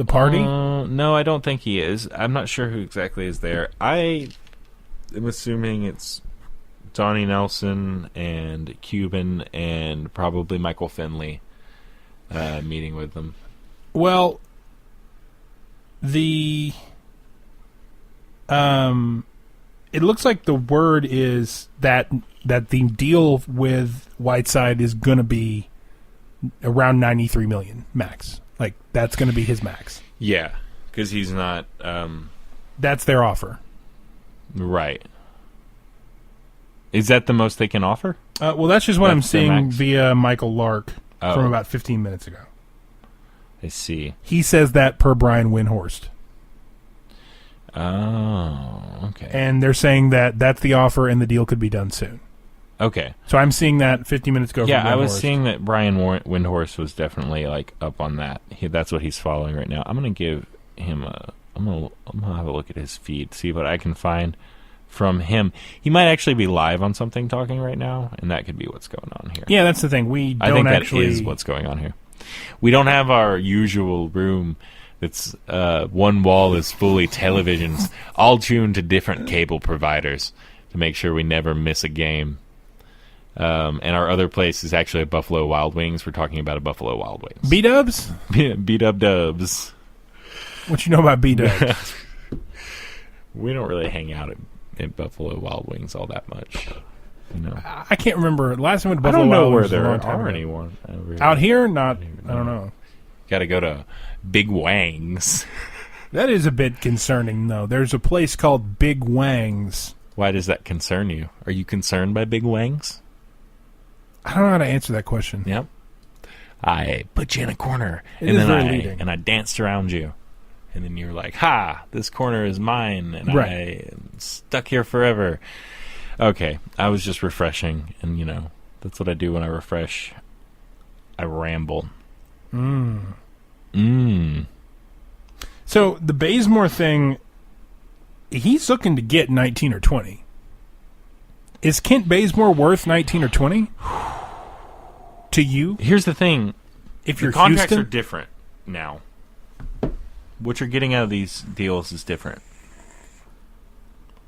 party? No, I don't think he is. I'm not sure who exactly is there. I am assuming it's Donnie Nelson and Cuban and probably Michael Finley meeting with them. Well, it looks like the word is that the deal with Whiteside is going to be around $93 million max. Like, that's going to be his max. Yeah, because he's not... That's their offer. Right. Is that the most they can offer? Well, that's just what I'm seeing max? via Michael Lark from about 15 minutes ago. I see. He says that per Brian Windhorst. Oh, okay. And they're saying that that's the offer and the deal could be done soon. Okay. So I'm seeing that 50 minutes ago. Yeah, from I was Windhorst. seeing that Brian Windhorst was definitely up on that. That's what he's following right now. I'm gonna give him I'm gonna have a look at his feed, see what I can find from him. He might actually be live on something talking right now, and that could be what's going on here. Yeah, that's the thing. We don't I think actually... that is what's going on here. We don't have our usual room. It's one wall is fully televisions, all tuned to different cable providers to make sure we never miss a game. And our other place is actually a Buffalo Wild Wings. We're talking about a Buffalo Wild Wings. B-dubs? B-dub-dubs. What you know about B-dubs? We don't really hang out at Buffalo Wild Wings all that much. You know. I can't remember. Last time I went to I Buffalo don't know Wild where Wings was a there long time are ago. anyone. Out here? Not. I don't know. Got to go to Big Wang's. That is a bit concerning, though. There's a place called Big Wang's. Why does that concern you? Are you concerned by Big Wang's? I don't know how to answer that question. Yep. I put you in a corner, It and is then very leading. I danced around you, and then you're like, "Ha! This corner is mine, and Right. I am stuck here forever." Okay, I was just refreshing, and that's what I do when I refresh. I ramble. So the Bazemore thing, he's looking to get 19 or 20. Is Kent Bazemore worth 19 or 20? To you? Here's the thing: If the you're contracts Houston? are different now. what you're getting out of these deals is different.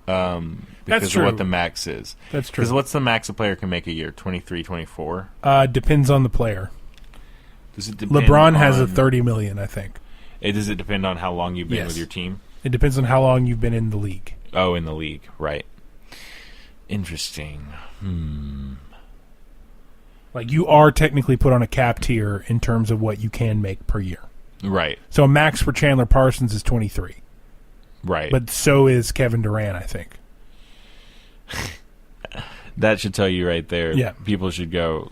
Because That's true. of what the max is. That's true. Because what's the max a player can make a year? 23, 24? Depends on the player. Does it depend LeBron has a on- $30 million, I think. Does it depend on how long you've been Yes. with your team? It depends on how long you've been in the league. Oh, in the league, right. Interesting. Like, you are technically put on a cap tier in terms of what you can make per year. Right, So a max for Chandler Parsons is 23. right. But so is Kevin Durant, I think. That should tell you right there. Yeah. People should go,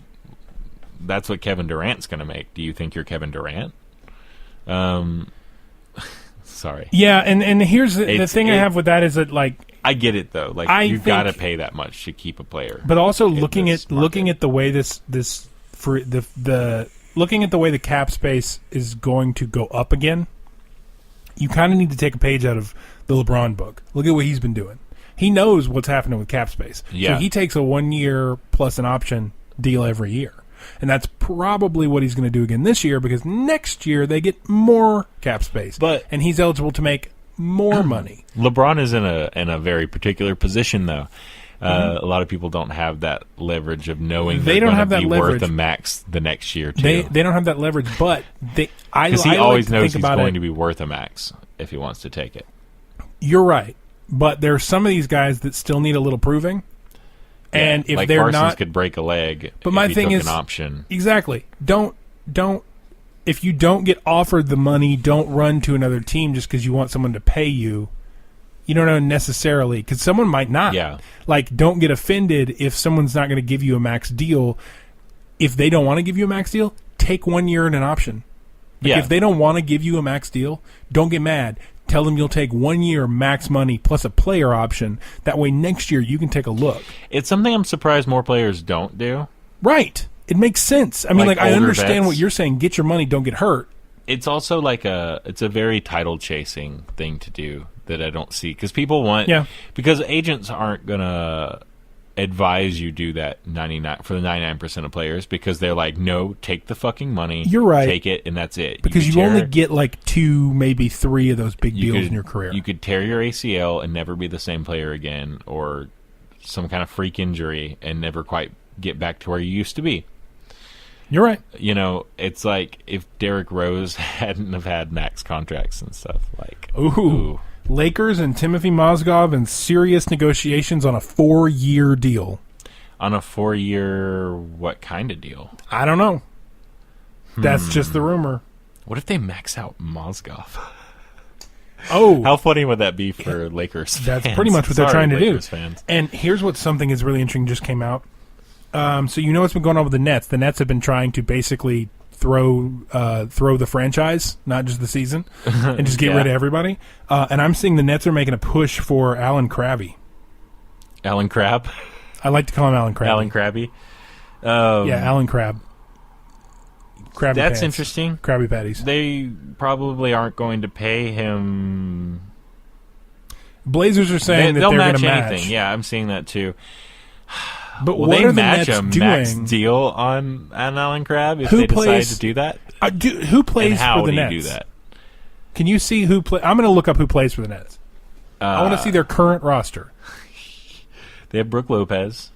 that's what Kevin Durant's going to make. Do you think you're Kevin Durant? Sorry. Yeah, and here's the It's- thing I have with that is that, like, I get it, though. Like, I you've got to think- pay that much to keep a player. but also in looking this at looking market. at the way looking at the way the cap space is going to go up again, you kind of need to take a page out of the LeBron book. Look at what he's been doing. He knows what's happening with cap space. Yeah. So he takes a 1 year plus an option deal every year. And that's probably what he's going to do again this year, because next year they get more cap space. But- and he's eligible to make more money. LeBron is in a very particular position, though. A lot of people don't have that leverage of knowing They they're don't gonna have that be leverage. worth a max the next year, too. They don't have that leverage, but Because he I always like to knows think he's about going it. to be worth a max if he wants to take it. You're right, but there are some of these guys that still need a little proving, and if like they're Parsons not, could break a leg, But if my he thing took is- an option. exactly, don't. If you don't get offered the money, don't run to another team just because you want someone to pay you. You don't know necessarily, because someone might not. Yeah. Like, don't get offended if someone's not going to give you a max deal. If they don't want to give you a max deal, take 1 year and an option. Like, Yeah. if they don't want to give you a max deal, don't get mad. Tell them you'll take 1 year max money plus a player option. That way next year you can take a look. It's something I'm surprised more players don't do. Right. It makes sense. I mean, Like like I older understand vets. what you're saying. Get your money, don't get hurt. It's also like it's a very title chasing thing to do that I don't see, because people want, because agents aren't gonna advise you do that 99 for the 99% of players, because they're like, no, take the fucking money, You're right. take it, and that's it. Because could you only tear- get like 2, maybe 3 of those big you deals could- in your career. You could tear your ACL and never be the same player again, or some kind of freak injury and never quite get back to where you used to be. You're right. You know, it's like if Derrick Rose hadn't have had max contracts and stuff. Like, Ooh. Lakers and Timothy Mozgov in serious negotiations on a 4-year deal. On a 4-year, what kind of deal? I don't know. That's just the rumor. What if they max out Mozgov? Oh, How funny would that be for Lakers fans? that's pretty much what they're Sorry, trying to Lakers do. Fans. And here's what something is really interesting just came out. So you know what's been going on with the Nets? The Nets have been trying to basically throw the franchise, not just the season, and just get Yeah. rid of everybody. And I'm seeing the Nets are making a push for Alan Krabby. Alan Crabb? I like to call him Alan Krabby. Alan Krabby? Yeah, Alan Crab. Krabby That's Pants. interesting. Krabby Patties. They probably aren't going to pay him. Blazers are saying that They'll they're going match to anything. match. Yeah, I'm seeing that too. But Will what they are the match Nets a doing? max deal on Alan Crabb if Who they decide plays- to do that? Who plays And how for the do you Nets? do that? Can you see who play? I'm going to look up who plays for the Nets. I want to see their current roster. They have Brooke Lopez.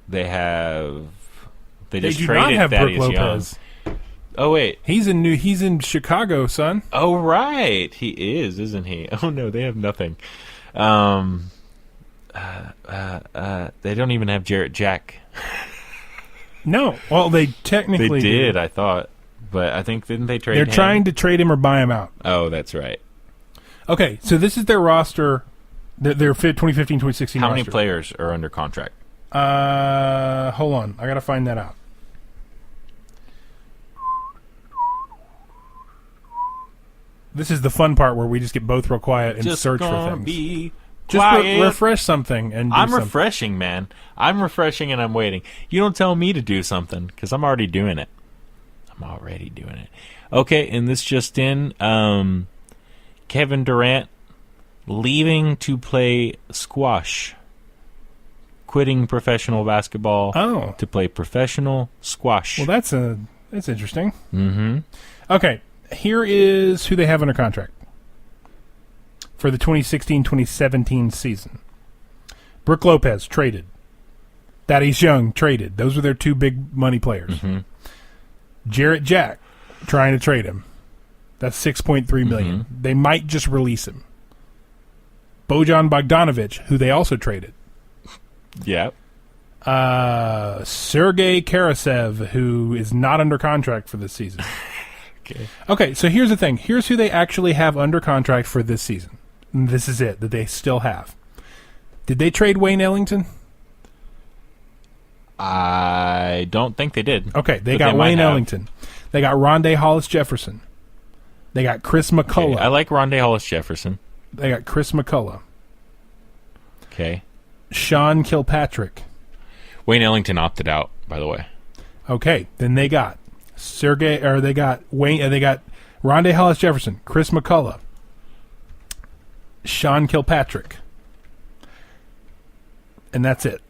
They They just do traded not have Brooke Thaddeus Young. Lopez. Oh wait. He's in Chicago, son. Oh right, he is, isn't he? Oh no, they have nothing. They don't even have Jarrett Jack. No, well they They technically did, do. I thought, but I think didn't they trade? They're him? trying to trade him or buy him out. Oh, that's right. Okay, so this is their roster. Their 2015-2016 How many roster. players are under contract? Hold on, I gotta find that out. This is the fun part where we just get both real quiet and Just search for gonna things. be Just quiet. refresh something and do I'm something. refreshing, man. I'm refreshing and I'm waiting. You don't tell me to do something because I'm already doing it. Okay, and this just in. Kevin Durant leaving to play squash. Quitting professional basketball to play professional squash. Well, that's interesting. Mm-hmm. Okay, here is who they have under contract for the 2016-2017 season. Brook Lopez, traded. Thaddeus Young, traded. Those were their two big money players. Mm-hmm. Jarrett Jack, trying to trade him. That's $6.3 million. Mm-hmm. They might just release him. Bojan Bogdanovic, who they also traded. Yeah. Sergei Karasev, who is not under contract for this season. Okay, so here's the thing. Here's who they actually have under contract for this season. And this is it, that they still have. Did they trade Wayne Ellington? I don't think they did. Okay, they got Wayne Ellington. They got Rondé Hollis-Jefferson. They got Chris McCullough. Okay, I like Rondé Hollis-Jefferson. They got Chris McCullough. Okay. Sean Kilpatrick. Wayne Ellington opted out, by the way. Okay, then they got they got Rondé Hollis-Jefferson, Chris McCullough, Sean Kilpatrick. And that's it.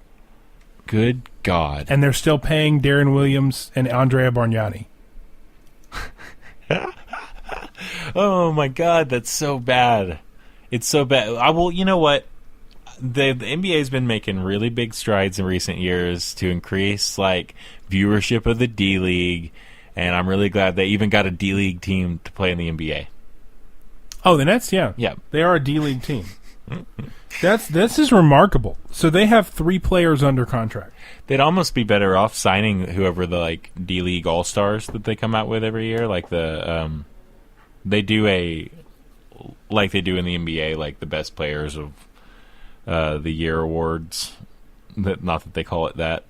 Good God. And they're still paying Darren Williams and Andrea Bargnani. Oh my God, that's so bad. It's so bad. You know what? The NBA's been making really big strides in recent years to increase viewership of the D League, and I'm really glad they even got a D League team to play in the NBA. Oh, the Nets, yeah. Yeah. They are a D League team. This is remarkable. So they have 3 players under contract. They'd almost be better off signing whoever the D League All Stars that they come out with every year, they do like they do in the NBA, the best players of the year awards. Not that they call it that.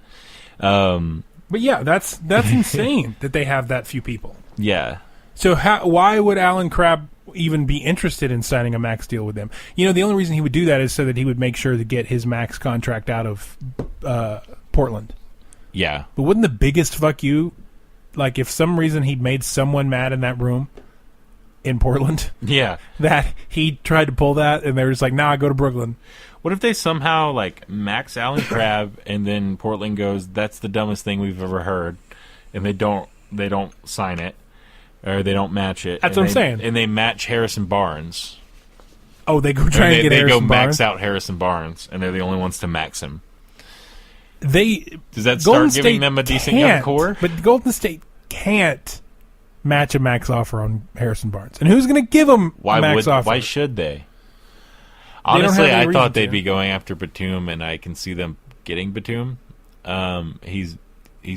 But yeah, that's insane that they have that few people. Yeah. So why would Alan Crabb even be interested in signing a max deal with them? The only reason he would do that is so that he would make sure to get his max contract out of Portland. Yeah. But wouldn't the biggest fuck you, if some reason he'd made someone mad in that room in Portland, yeah, that he tried to pull that and they were just like, nah, go to Brooklyn. What if they somehow max Alan Crabb and then Portland goes, that's the dumbest thing we've ever heard, and they don't sign it, or they don't match it. That's what I'm saying. And they match Harrison Barnes. Oh, they go try and get Harrison Barnes? They go max out Harrison Barnes, and they're the only ones to max him. Does that Golden start giving State them a decent young core? But Golden State can't match a max offer on Harrison Barnes. And who's going to give them a max offer? Why should they? Honestly, I thought they'd be going after Batum, and I can see them getting Batum. He's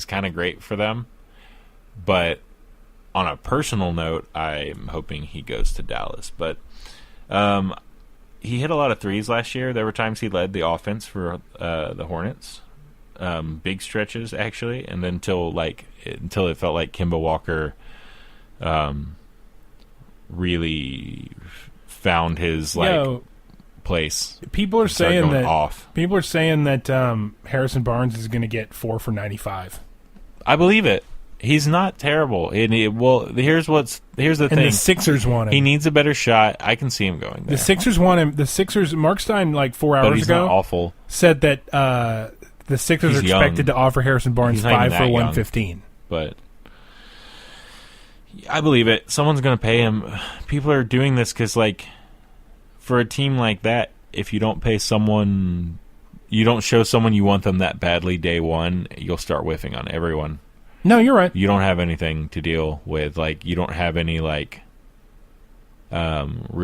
kind of great for them. But on a personal note, I'm hoping he goes to Dallas. But he hit a lot of threes last year. There were times he led the offense for the Hornets. Big stretches, actually. And then until it felt like Kemba Walker really found his place. People are saying that off. Harrison Barnes is going to get 4 for 95. I believe it. He's not terrible. Here's the thing. And the Sixers want him. He needs a better shot. I can see him going there. The Sixers want him. The Sixers. Mark Stein 4 hours but he's ago not awful. said that the Sixers are expected to offer Harrison Barnes 5 for 115. But I believe it. Someone's going to pay him. People are doing this because, for a team like that, if you don't pay someone, you don't show someone you want them that badly day one, you'll start whiffing on everyone. No, you're right. You don't have anything to deal with. You don't have any, real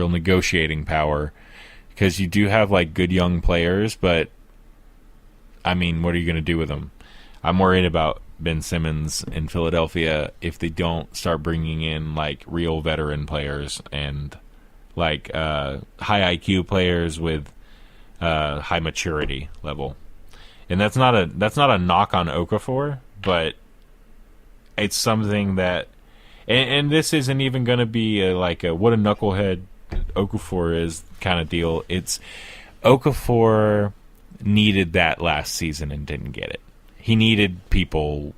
negotiating power. Because you do have, good young players, but, what are you going to do with them? I'm worried about Ben Simmons in Philadelphia if they don't start bringing in, real veteran players and, high IQ players with high maturity level. And that's not a knock on Okafor, but it's something that, and this isn't even going to be a what a knucklehead Okafor is kind of deal. It's Okafor needed that last season and didn't get it. He needed people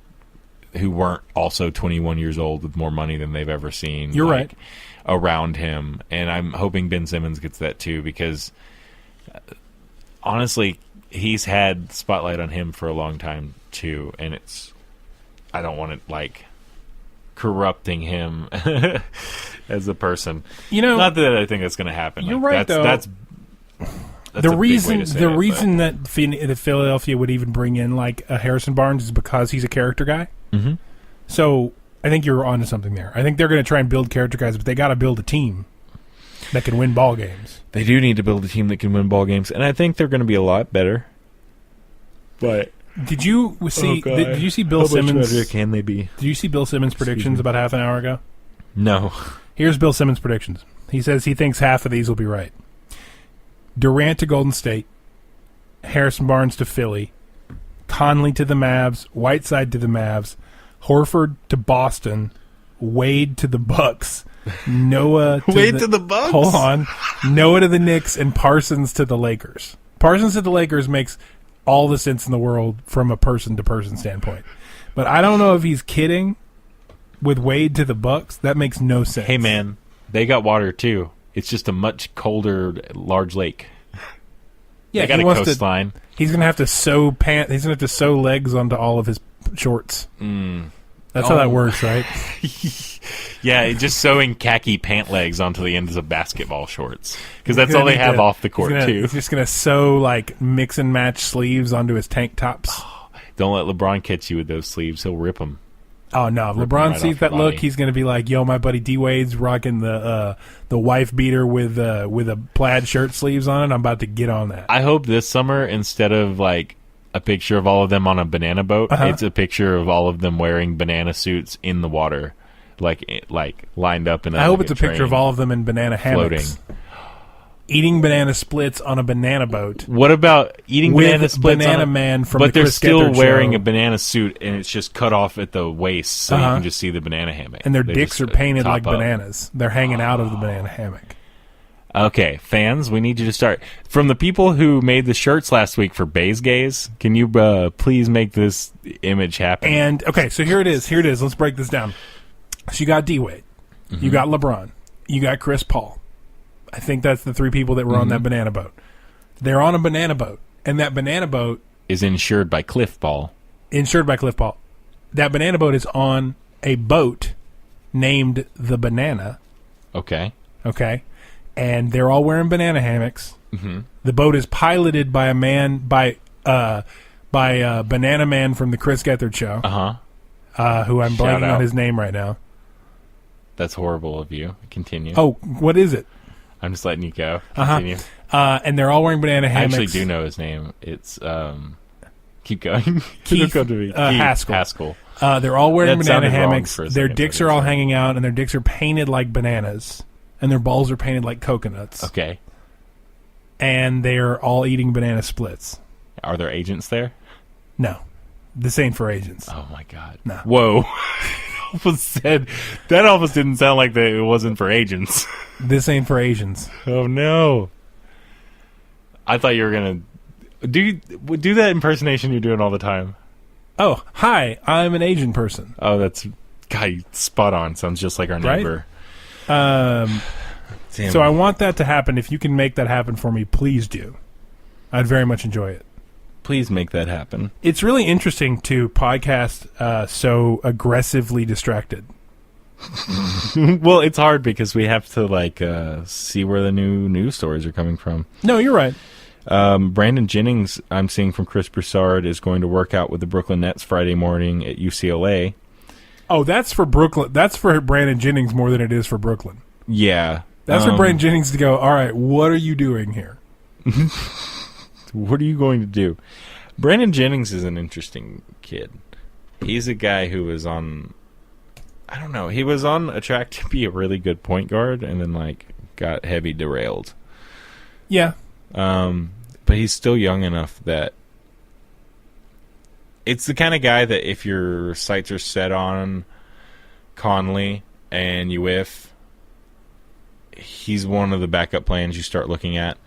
who weren't also 21 years old with more money than they've ever seen. You're right. Around him, and I'm hoping Ben Simmons gets that too, because honestly, he's had spotlight on him for a long time too, and I don't want it corrupting him as a person. Not that I think that's going to happen. You're right, though. That's the reason that Philadelphia would even bring in like a Harrison Barnes is because he's a character guy. Mm-hmm. So I think you're onto something there. I think they're going to try and build character guys, but they got to build a team that can win ball games. They do need to build a team that can win ball games, and I think they're going to be a lot better. But did you see? Did you see Bill Simmons? How much better can they be? Did you see Bill Simmons' predictions about half an hour ago? No. Here's Bill Simmons' predictions. He says he thinks half of these will be right. Durant to Golden State, Harrison Barnes to Philly, Conley to the Mavs, Whiteside to the Mavs, Horford to Boston, Wade to the Bucks, Noah to the Bucks? Hold on. Noah to the Knicks, and Parsons to the Lakers. Parsons to the Lakers makes all the sense in the world from a person-to-person standpoint. But I don't know if he's kidding with Wade to the Bucks. That makes no sense. Hey, man, they got water, too. It's just a much colder, large lake. Yeah, they got a coastline. He's gonna have to sew He's gonna have to sew legs onto all of his shorts. That's how that works, right? Yeah, just sewing khaki pant legs onto the ends of basketball shorts because that's all they have off the court too. He's just gonna sew like mix and match sleeves onto his tank tops. Don't let LeBron catch you with those sleeves; he'll rip them. Oh no! If LeBron sees that look, he's going to be like, "Yo, my buddy D Wade's rocking the wife beater with a plaid shirt sleeves on it. I'm about to get on that." I hope this summer, instead of like a picture of all of them on a banana boat, it's a picture of all of them wearing banana suits in the water, like lined up in. I hope it's a picture of all of them in banana hammocks. Floating. Eating banana splits on a banana boat. What about eating banana splits Banana Man from but the Chris they're still Gethard wearing show. a banana suit and it's just cut off at the waist so you can just see the banana hammock. And their dicks are painted like up. bananas. They're hanging out of the banana hammock. Okay, fans, we need you to start. From the people who made the shirts last week for Bays Gays, can you please make this image happen? And, okay, so here it is. Let's break this down. So you got D-Wade. You got LeBron. You got Chris Paul. I think that's the three people that were on that banana boat. They're on a banana boat, and that banana boat is insured by Cliff Ball. That banana boat is on a boat named the Banana. Okay. And they're all wearing banana hammocks. The boat is piloted by a man by Banana Man from the Chris Gethard show. Who I'm blanking on his name right now. That's horrible of you. Continue. Oh, what is it? I'm just letting you go. Continue. And they're all wearing banana hammocks. I actually do know his name. It's keep going. Keith Haskell. They're all wearing banana hammocks. Their dicks are all hanging out, and their dicks are painted like bananas, and their balls are painted like coconuts. Okay. And they're all eating banana splits. Are there agents there? No. This ain't for agents. Oh, my God. No. Whoa. That almost didn't sound like that it wasn't for agents. This ain't for Asians. Oh, no. I thought you were going to... Do that impersonation you're doing all the time. Oh, hi, I'm an Asian person. Oh, that's... God, spot on. Sounds just like our neighbor. So I want that to happen. If you can make that happen for me, please do. I'd very much enjoy it. Please make that happen. It's really interesting to podcast so aggressively distracted. Well, it's hard because we have to see where the new news stories are coming from. No, you're right. Brandon Jennings, I'm seeing from Chris Broussard, is going to work out with the Brooklyn Nets Friday morning at UCLA. Oh, that's for Brooklyn. That's for Brandon Jennings more than it is for Brooklyn. Yeah. That's for Brandon Jennings to go, all right, what are you doing here? What are you going to do? Brandon Jennings is an interesting kid. He's a guy who was on... I don't know. He was on a track to be a really good point guard and then, got heavy derailed. Yeah. But he's still young enough that... It's the kind of guy that if your sights are set on Conley and you whiff, he's one of the backup plans you start looking at.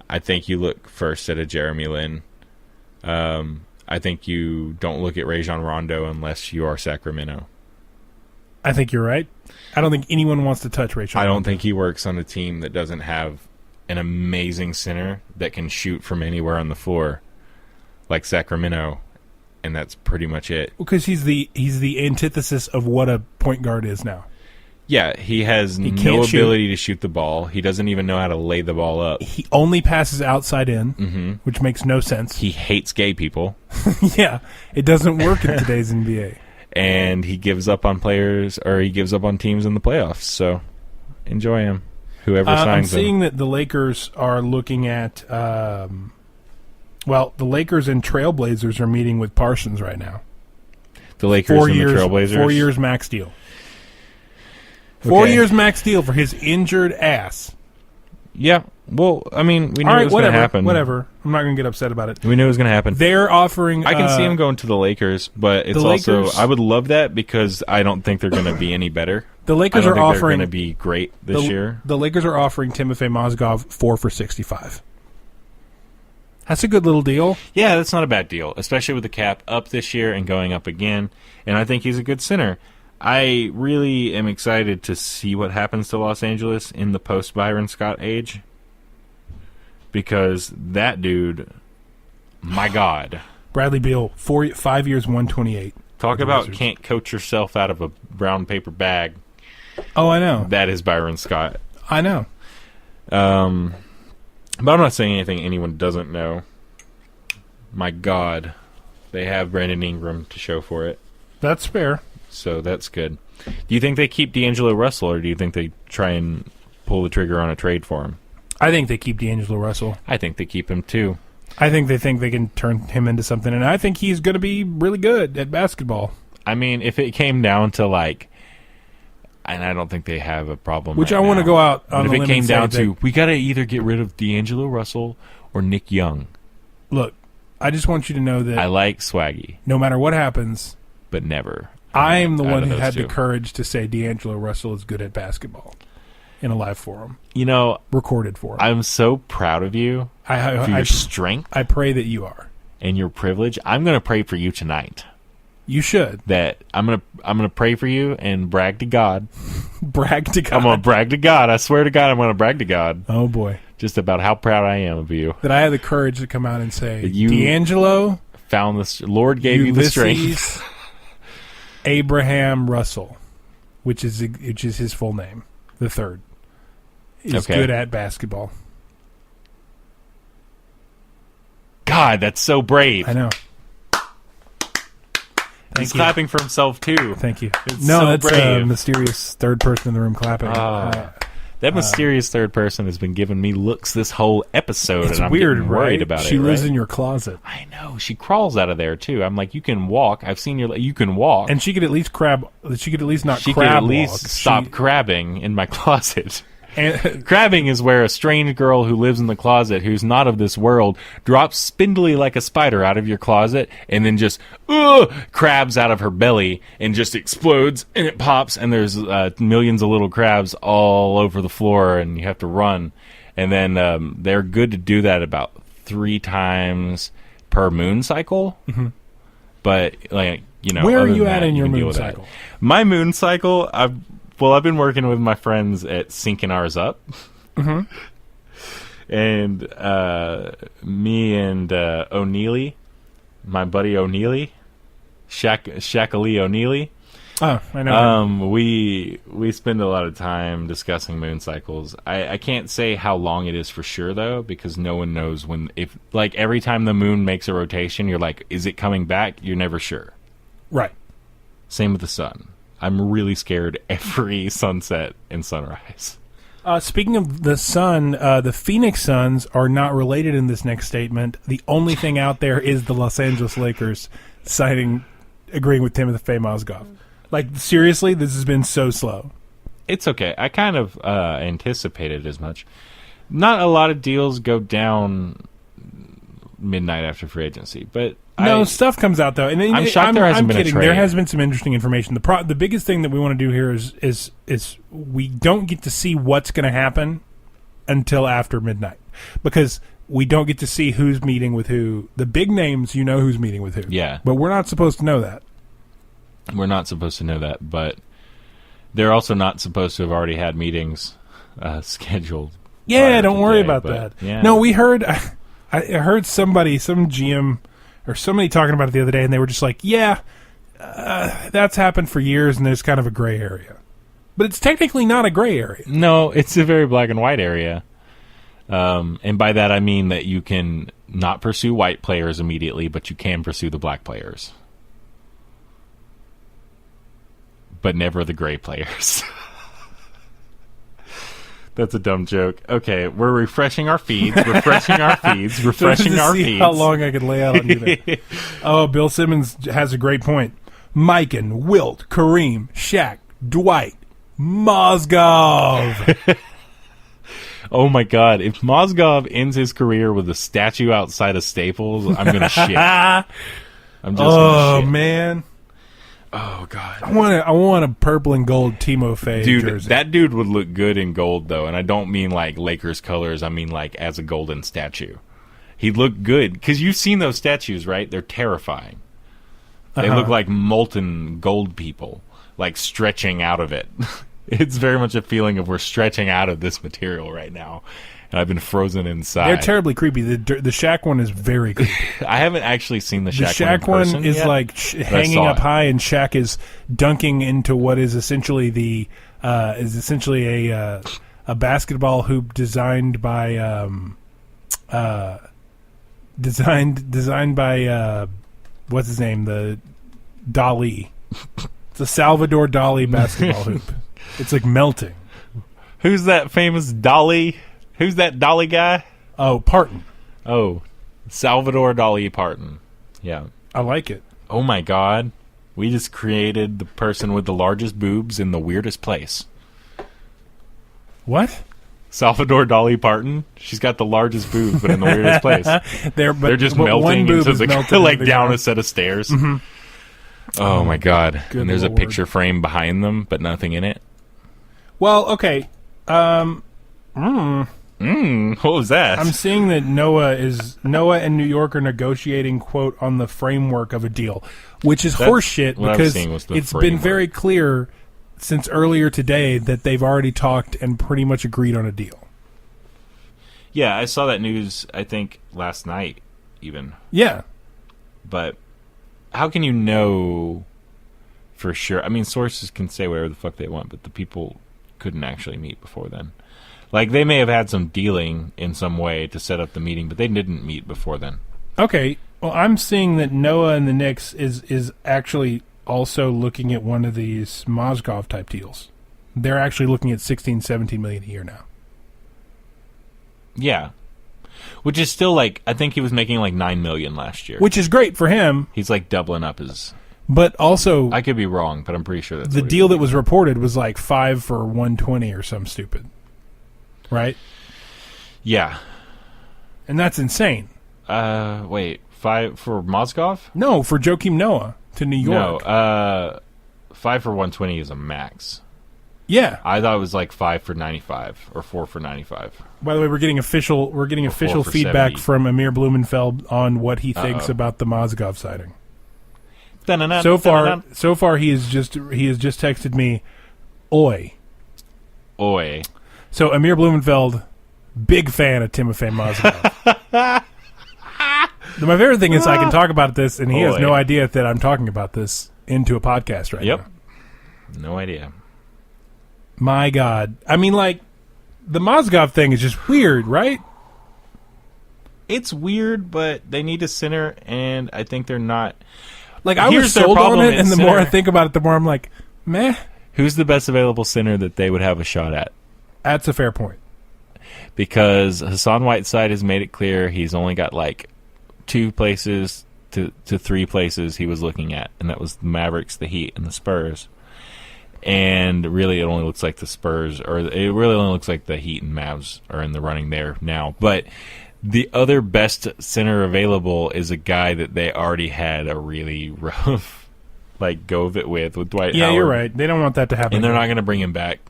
I think you look first at a Jeremy Lin. I think you don't look at Rajon Rondo unless you are Sacramento. I think you're right. I don't think anyone wants to touch Rajon Rondo. I don't think he works on a team that doesn't have an amazing center that can shoot from anywhere on the floor, like Sacramento. and that's pretty much it. Because he's the antithesis of what a point guard is now. Yeah, he has no ability to shoot the ball. He doesn't even know how to lay the ball up. He only passes outside in, which makes no sense. He hates gay people. Yeah, it doesn't work in today's NBA. And he gives up on players, or he gives up on teams in the playoffs. So enjoy him, whoever signs him. I'm seeing that the Lakers are looking at, the Lakers and Trailblazers are meeting with Parsons right now. The Lakers and the Trailblazers? 4 years max deal. 4 years max deal for his injured ass. Yeah. Well, I mean, we knew it was going to happen. Whatever. I'm not going to get upset about it. We knew it was going to happen. They're offering... I can see him going to the Lakers, but it's also... I would love that because I don't think they're going to be any better. The Lakers are offering... they're going to be great this year. The Lakers are offering Timofey Mozgov 4 for $65. That's a good little deal. Yeah, that's not a bad deal, especially with the cap up this year and going up again. And I think he's a good center. I really am excited to see what happens to Los Angeles in the post-Byron Scott age. Because that dude, my God. Bradley Beal, 5 years, 128. Talk about can't coach yourself out of a brown paper bag. Oh, I know. That is Byron Scott. I know. But I'm not saying anything anyone doesn't know. My God. They have Brandon Ingram to show for it. That's fair. So that's good. Do you think they keep D'Angelo Russell, or do you think they try and pull the trigger on a trade for him? I think they keep D'Angelo Russell. I think they keep him, too. I think they can turn him into something, and I think he's going to be really good at basketball. I mean, if it came down to, like... And I don't think they have a problem Which right I want to go out on but a limb if it came and say down that, to, we got to either get rid of D'Angelo Russell or Nick Young. Look, I just want you to know that... I like Swaggy. No matter what happens... But never. I am the one who had the courage to say D'Angelo Russell is good at basketball in a live forum. You know, recorded forum. I'm so proud of you for your strength. I pray that you are. And your privilege. I'm going to pray for you tonight. You should. That I'm gonna pray for you and brag to God. Brag to God. I'm gonna brag to God. I swear to God, I'm gonna brag to God. Oh boy. Just about how proud I am of you. That I had the courage to come out and say, D'Angelo found this. Lord gave you the strength. Abraham Russell, which is his full name, the third, is good at basketball. God, that's so brave. I know. He's clapping for himself, too. Thank you. It's so that's a mysterious third person in the room clapping. That mysterious third person has been giving me looks this whole episode, it's and I'm weird, getting worried about it. She lives in your closet. I know. She crawls out of there, too. I'm like, you can walk. I've seen you can walk. And she could at least She could at least not She crab could at least walk. stop crabbing in my closet. And crabbing is where a strange girl who lives in the closet, who's not of this world, drops spindly like a spider out of your closet and then just crabs out of her belly and just explodes and it pops and there's millions of little crabs all over the floor and you have to run. And then they're good to do that about 3 times per moon cycle. Mm-hmm. But, like, you know, where are you at in your moon cycle? My moon cycle, I've been working with my friends at syncing ours up. Mm-hmm. And me and O'Neely, my buddy O'Neely, Shackley O'Neely. Oh, I know. We spend a lot of time discussing moon cycles. I can't say how long it is for sure, though, because no one knows when. If, like, every time the moon makes a rotation, you're like, is it coming back? You're never sure. Right. Same with the sun. I'm really scared every sunset and sunrise. Speaking of the sun, the Phoenix Suns are not related in this next statement. The only thing out there is the Los Angeles Lakers agreeing with Timofey Mozgov. Like, seriously, this has been so slow. It's okay. I kind of anticipated as much. Not a lot of deals go down midnight after free agency, but stuff comes out though, and I'm shocked there hasn't been a trade. There has been some interesting information. The biggest thing that we want to do here is we don't get to see what's going to happen until after midnight, because we don't get to see who's meeting with who. The big names, you know who's meeting with who. Yeah, but we're not supposed to know that. We're not supposed to know that, but they're also not supposed to have already had meetings scheduled. Yeah, don't worry about that. Yeah. No, we heard. I heard some GM or somebody talking about it the other day, and they were just like, yeah, that's happened for years, and there's kind of a gray area. But it's technically not a gray area. No, it's a very black and white area. And by that I mean that you can not pursue white players immediately, but you can pursue the black players. But never the gray players. That's a dumb joke. Okay, we're refreshing our feeds, refreshing our feeds. How long I could lay out on you there. Oh, Bill Simmons has a great point. Mikan, Wilt, Kareem, Shaq, Dwight, Mozgov. Oh my God! If Mozgov ends his career with a statue outside of Staples, I'm gonna shit. I'm just gonna shit. Man. Oh God! I want a purple and gold Timofey jersey. That dude would look good in gold though, and I don't mean like Lakers colors. I mean like as a golden statue. He'd look good because you've seen those statues, right? They're terrifying. They look like molten gold people, like stretching out of it. It's very much a feeling of we're stretching out of this material right now, and I've been frozen inside. They're terribly creepy. The Shaq one is very creepy. I haven't actually seen the Shaq one in Shaq one is yet, like hanging up high, and Shaq is dunking into what is essentially a basketball hoop designed by what's his name, the Dali. It's a Salvador Dali basketball hoop. It's like melting. Who's that famous Dali? Who's that Dali guy? Oh, Parton. Oh, Salvador Dali Parton. Yeah. I like it. Oh my God. We just created the person with the largest boobs in the weirdest place. What? Salvador Dali Parton. She's got the largest boobs, but in the weirdest place. They're just melting into the like down a set of stairs. Mm-hmm. Oh my God. Good And there's Lord. a picture frame behind them, but nothing in it. Well, okay. What was that? I'm seeing that Noah and New York are negotiating, quote, on the framework of a deal, which is horseshit because it's been very clear since earlier today that they've already talked and pretty much agreed on a deal. Yeah, I saw that news, I think, last night even. Yeah. But how can you know for sure? I mean, sources can say whatever the fuck they want, but the people couldn't actually meet before then. Like, they may have had some dealing in some way to set up the meeting, but they didn't meet before then. Okay. Well, I'm seeing that Noah and the Knicks is actually also looking at one of these Mozgov type deals. They're actually looking at 16, 17 million a year now. Yeah. Which is still like, I think he was making like $9 million last year. Which is great for him. He's like doubling up his... But also... I could be wrong, but I'm pretty sure that's the deal that was reported was like 5 for 120 or some stupid. Right? Yeah. And that's insane. Wait, 5 for Mozgov? No, for Joakim Noah to New York. No, 5 for 120 is a max. Yeah. I thought it was like 5 for 95 or 4 for 95. By the way, we're getting official feedback 70. from Amir Blumenfeld on what he thinks about the Mozgov sighting. So far he has just texted me, "Oi." Oi. So Amir Blumenfeld, big fan of Timofey Mozgov. My favorite thing is I can talk about this, and he has no idea that I'm talking about this into a podcast right now. Yep. No idea. My God. I mean, like, the Mozgov thing is just weird, right? It's weird, but they need a center, and I think they're not. Like, I was sold on it, and the more I think about it, the more I'm like, meh. Who's the best available center that they would have a shot at? That's a fair point. Because Hassan Whiteside has made it clear he's only got like 2 places to 3 places he was looking at, and that was the Mavericks, the Heat, and the Spurs. And really, it only looks like the Spurs, or it really only looks like the Heat and Mavs are in the running there now. But the other best center available is a guy that they already had a really rough, like, go of it with Dwight Howard. Yeah, you're right. They don't want that to happen. And they're not going to bring him back,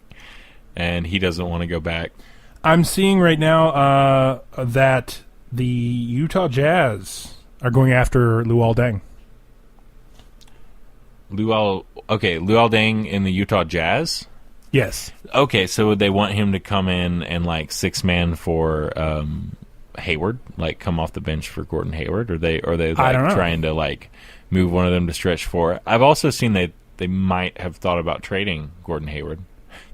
and he doesn't want to go back. I'm seeing right now that the Utah Jazz are going after Luol Deng. Luol Deng in the Utah Jazz? Yes. Okay, so they want him to come in and like 6-man for Hayward, like come off the bench for Gordon Hayward? Are they I don't know. trying to like move one of them to stretch four? I've also seen they might have thought about trading Gordon Hayward.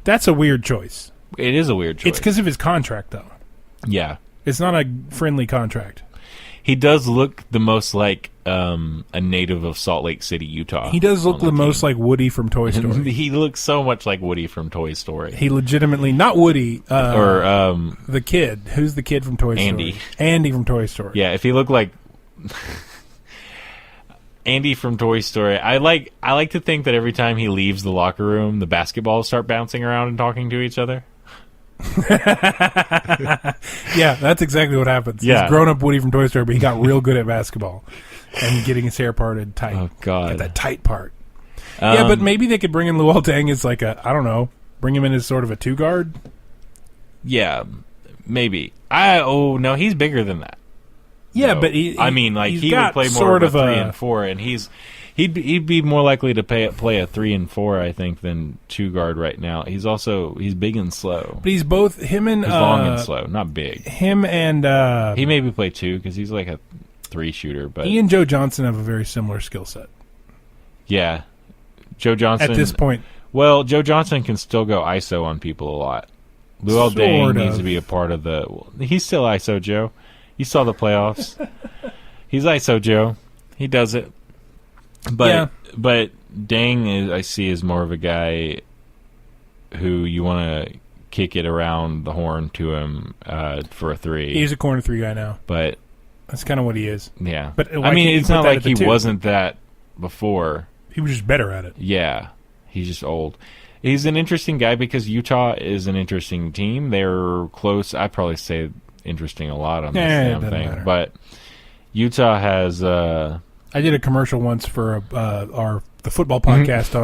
That's a weird choice. It is a weird choice. It's because of his contract, though. Yeah. It's not a friendly contract. He does look the most like a native of Salt Lake City, Utah. He does look the most like Woody from Toy Story. He looks so much like Woody from Toy Story. He legitimately, not Woody, or the kid. Who's the kid from Toy Story? Andy. Andy from Toy Story. Yeah, if he looked like Andy from Toy Story, I like to think that every time he leaves the locker room, the basketballs start bouncing around and talking to each other. Yeah, that's exactly what happens. Yeah. He's grown up Woody from Toy Story, but he got real good at basketball and getting his hair parted tight. Oh God, Got that tight part. Yeah, but maybe they could bring in Luol Deng as like I don't know, bring him in as sort of a 2-guard. Yeah, maybe. No, he's bigger than that. Yeah, No. but he he would play more of a 3 and 4, and he'd be more likely to play a 3 and 4, I think, than 2-guard right now. He's big and slow. But he's both him and He's long and slow, not big. Him and He maybe play 2 because he's like a 3 shooter. But he and Joe Johnson have a very similar skill set. Yeah, Joe Johnson At this point, Well, Joe Johnson can still go ISO on people a lot. Luol Deng needs to be a part of the. He's still ISO Joe. You saw the playoffs. He's ISO Joe. He does it. But Deng I see is more of a guy who you want to kick it around the horn to him for a 3. He's a corner 3 guy now. But that's kind of what he is. Yeah. But I mean, it's not like he wasn't that before. He was just better at it. Yeah. He's just old. He's an interesting guy because Utah is an interesting team. They're close. I'd probably say interesting a lot on this damn thing. Matter. But Utah has... I did a commercial once for the football podcast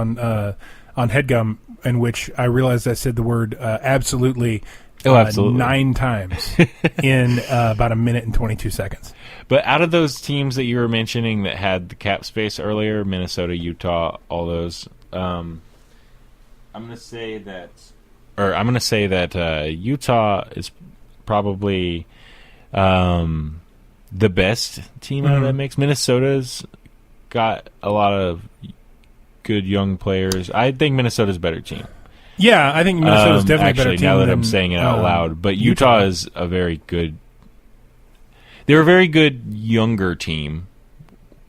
on HeadGum, in which I realized I said the word absolutely, absolutely 9 times in about a minute and 22 seconds. But out of those teams that you were mentioning that had the cap space earlier, Minnesota, Utah, all those, I'm going to say that Utah is probably the best team out of that mix. Minnesota's got a lot of good young players. I think Minnesota's a better team. Yeah, I think Minnesota's definitely a better team. Now that I'm saying it out loud, but Utah is a very good. They're a very good younger team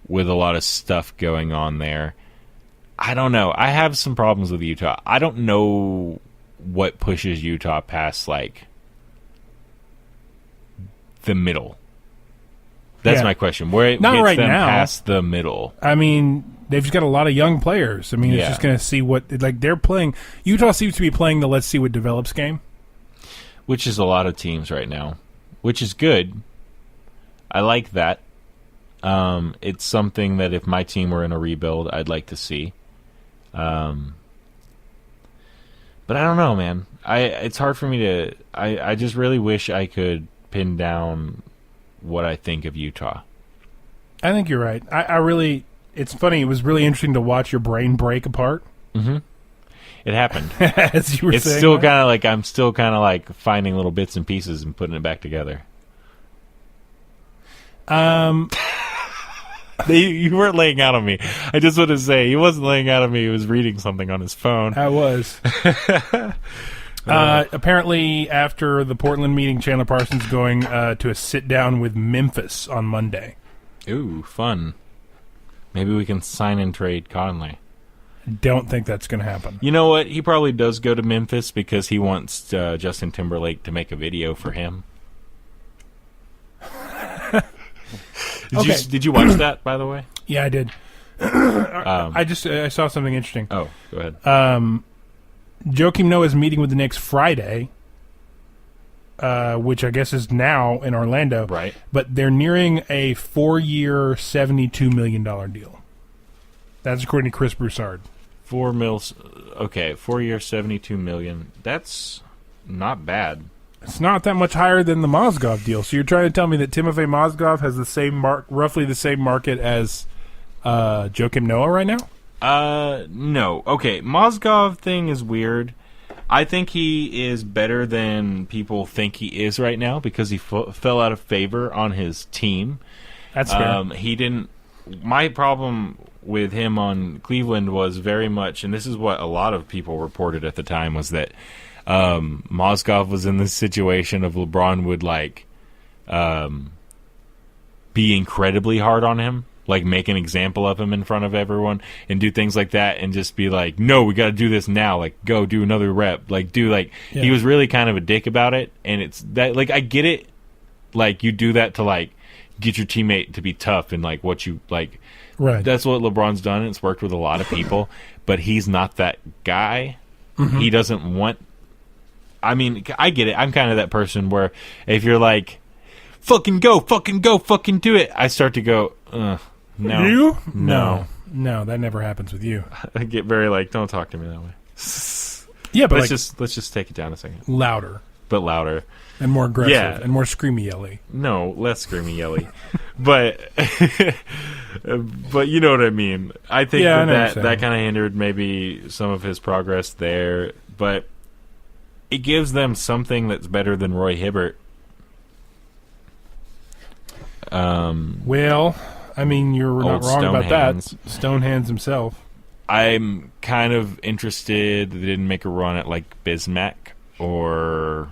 with a lot of stuff going on there. I don't know. I have some problems with Utah. I don't know what pushes Utah past like the middle. That's my question. Where it Not gets right them now. past the middle? I mean, they've just got a lot of young players. I mean, it's just going to see what they're playing. Utah seems to be playing the let's see what develops game, which is a lot of teams right now, which is good. I like that. It's something that if my team were in a rebuild, I'd like to see. But I don't know, man. It's hard for me to. I just really wish I could pin down what I think of Utah. I think you're right. I really. It's funny. It was really interesting to watch your brain break apart. Mm-hmm. It happened. As you were saying, it's still kind of like I'm still kind of like finding little bits and pieces and putting it back together. You weren't laying out on me. I just want to say he wasn't laying out on me. He was reading something on his phone. I was. Apparently, after the Portland meeting, Chandler Parsons going to a sit-down with Memphis on Monday. Ooh, fun. Maybe we can sign and trade Conley. Don't think that's going to happen. You know what? He probably does go to Memphis because he wants Justin Timberlake to make a video for him. Did you watch that, by the way? Yeah, I did. I saw something interesting. Oh, go ahead. Joakim Noah is meeting with the Knicks Friday, which I guess is now in Orlando. Right. But they're nearing a 4-year, $72 million deal. That's according to Chris Broussard. 4 mils. Okay, 4 years, $72 million. That's not bad. It's not that much higher than the Mozgov deal. So you're trying to tell me that Timofey Mozgov has the same roughly the same market as Joakim Noah right now? No. Okay, Mozgov thing is weird. I think he is better than people think he is right now because he fell out of favor on his team. That's fair. He didn't. My problem with him on Cleveland was very much, and this is what a lot of people reported at the time, was that Mozgov was in this situation of LeBron would be incredibly hard on him, like make an example of him in front of everyone and do things like that, and just be like, no, we got to do this now, like go do another rep, He was really kind of a dick about it. And it's that, like, I get it, like you do that to like get your teammate to be tough and like what you like. Right. That's what LeBron's done. It's worked with a lot of people, but he's not that guy. Mm-hmm. He doesn't want. I mean, I get it. I'm kind of that person where if you're like, fucking go, fucking do it, I start to go, no. You? No, that never happens with you. I get very like, don't talk to me that way. Yeah, but let's just take it down a second. Louder. But louder. And more aggressive. Yeah. And more screamy yelly. No, less screamy yelly. but you know what I mean. I think that kind of hindered maybe some of his progress there. But it gives them something that's better than Roy Hibbert. Well, I mean, you're not wrong about that. Stonehands himself. I'm kind of interested that they didn't make a run at like Bismack or...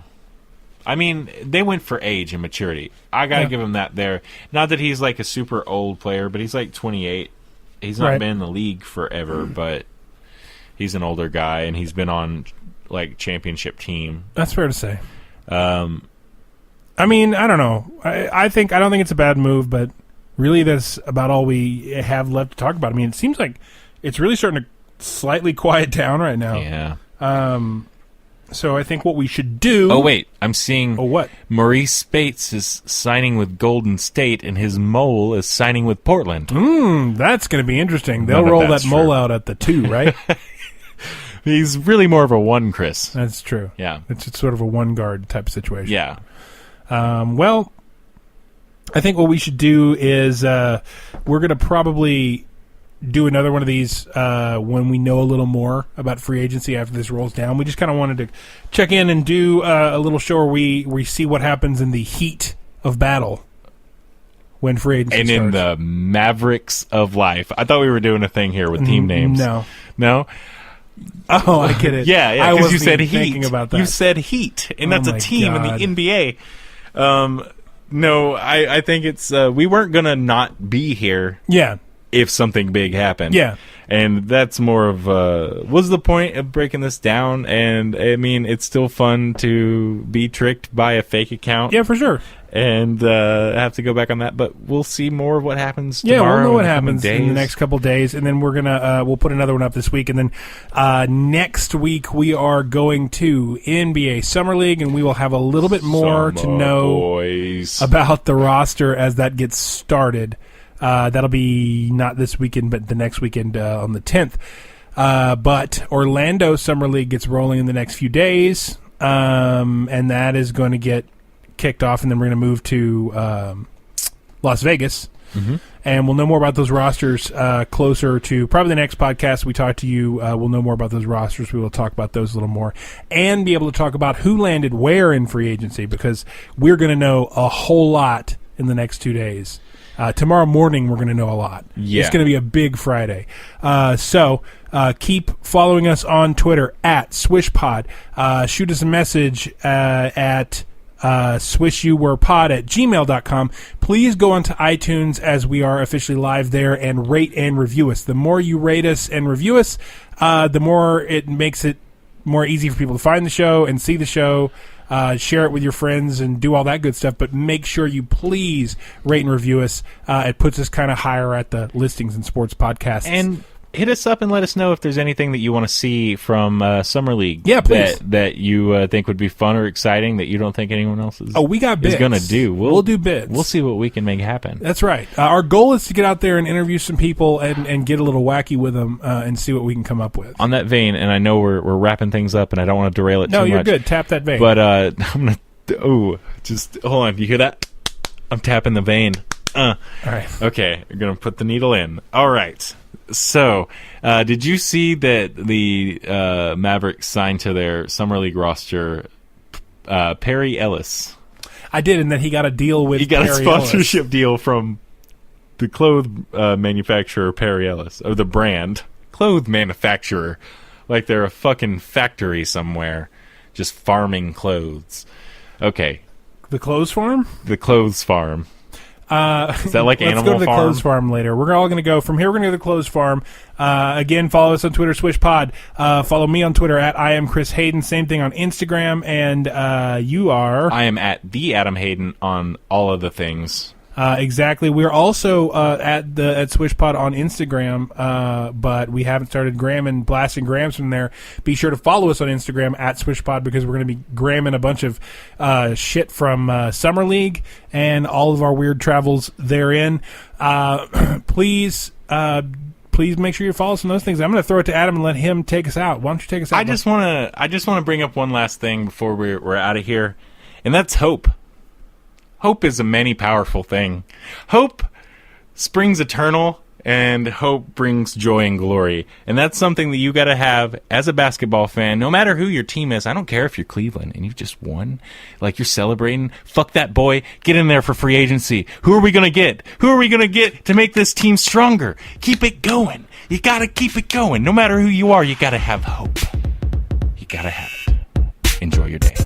I mean, they went for age and maturity. I got to give him that there. Not that he's like a super old player, but he's like 28. He's not been in the league forever, but he's an older guy, and he's been on like championship team. That's fair to say. I mean, I don't know. I don't think it's a bad move, but really that's about all we have left to talk about. I mean, it seems like it's really starting to slightly quiet down right now. Yeah. So I think what we should do... Oh, wait. I'm seeing... Oh, what? Maurice Spates is signing with Golden State, and his mole is signing with Portland. That's going to be interesting. They'll roll that mole out at the 2, right? He's really more of a 1, Chris. That's true. Yeah. It's sort of a one-guard type of situation. Yeah. Well, I think what we should do is we're going to probably... do another one of these when we know a little more about free agency after this rolls down. We just kind of wanted to check in and do a little show where we see what happens in the heat of battle when free agency starts. In the Mavericks of life. I thought we were doing a thing here with team names. No? Oh, I get it. Yeah, because you said Heat. About that. You said Heat, and that's a team in the NBA. No, I think it's... we weren't going to not be here. Yeah. If something big happened. Yeah. And that's more of was the point of breaking this down. And I mean, it's still fun to be tricked by a fake account. Yeah, for sure. And have to go back on that, but we'll see more of what happens tomorrow. Yeah, we'll know what happens in the next couple days, and then we're gonna we'll put another one up this week, and then next week we are going to NBA Summer League, and we will have a little bit more to know about the roster as that gets started. That'll be not this weekend, but the next weekend on the 10th. But Orlando Summer League gets rolling in the next few days, and that is going to get kicked off, and then we're going to move to Las Vegas. Mm-hmm. And we'll know more about those rosters closer to probably the next podcast we talk to you. We'll know more about those rosters. We will talk about those a little more and be able to talk about who landed where in free agency, because we're going to know a whole lot in the next 2 days. Tomorrow morning, we're going to know a lot. Yeah. It's going to be a big Friday. So keep following us on Twitter at SwishPod. Shoot us a message at SwishYouWerePod at gmail.com. Please go onto iTunes as we are officially live there and rate and review us. The more you rate us and review us, the more it makes it more easy for people to find the show and see the show. Share it with your friends and do all that good stuff, but make sure you please rate and review us. It puts us kind of higher at the listings in sports podcasts. And hit us up and let us know if there's anything that you want to see from Summer League. Yeah, please. That you think would be fun or exciting that you don't think anyone else is. Oh, we got bids. Is going to do. We'll do bids. We'll see what we can make happen. That's right. Our goal is to get out there and interview some people and get a little wacky with them and see what we can come up with. On that vein, and I know we're wrapping things up, and I don't want to derail it too much. No, you're good. Tap that vein. But I'm going to... just hold on. Do you hear that? I'm tapping the vein. All right. Okay, I'm going to put the needle in. All right. So, did you see that the Mavericks signed to their Summer League roster Perry Ellis? I did, and then he got a deal with. He got Perry a sponsorship Ellis. deal from the clothes manufacturer Perry Ellis, or the brand clothes manufacturer, like they're a fucking factory somewhere, just farming clothes. Okay, The clothes farm. the clothes farm. Is that like Let's Animal go to the Farm? clothes farm later. We're all going to go from here. We're going to go to the clothes farm. Again, follow us on Twitter, SwishPod. Follow me on Twitter at I am Chris Hayden. Same thing on Instagram. And you are I am at the Adam Hayden on all of the things. exactly. We're also at SwishPod on Instagram, but we haven't started blasting grams from there. Be sure to follow us on Instagram at SwishPod because we're going to be gramming a bunch of shit from Summer League and all of our weird travels therein. Please make sure you follow us on those things. I'm going to throw it to Adam and let him take us out. Why don't you take us out? I just want to bring up one last thing before we're out of here, and that's hope. Hope is a many powerful thing. Hope springs eternal, and hope brings joy and glory. And that's something that you got to have as a basketball fan, no matter who your team is. I don't care if you're Cleveland and you've just won. Like, you're celebrating. Fuck that, boy. Get in there for free agency. Who are we going to get? Who are we going to get to make this team stronger? Keep it going. You got to keep it going. No matter who you are, you got to have hope. You got to have it. Enjoy your day.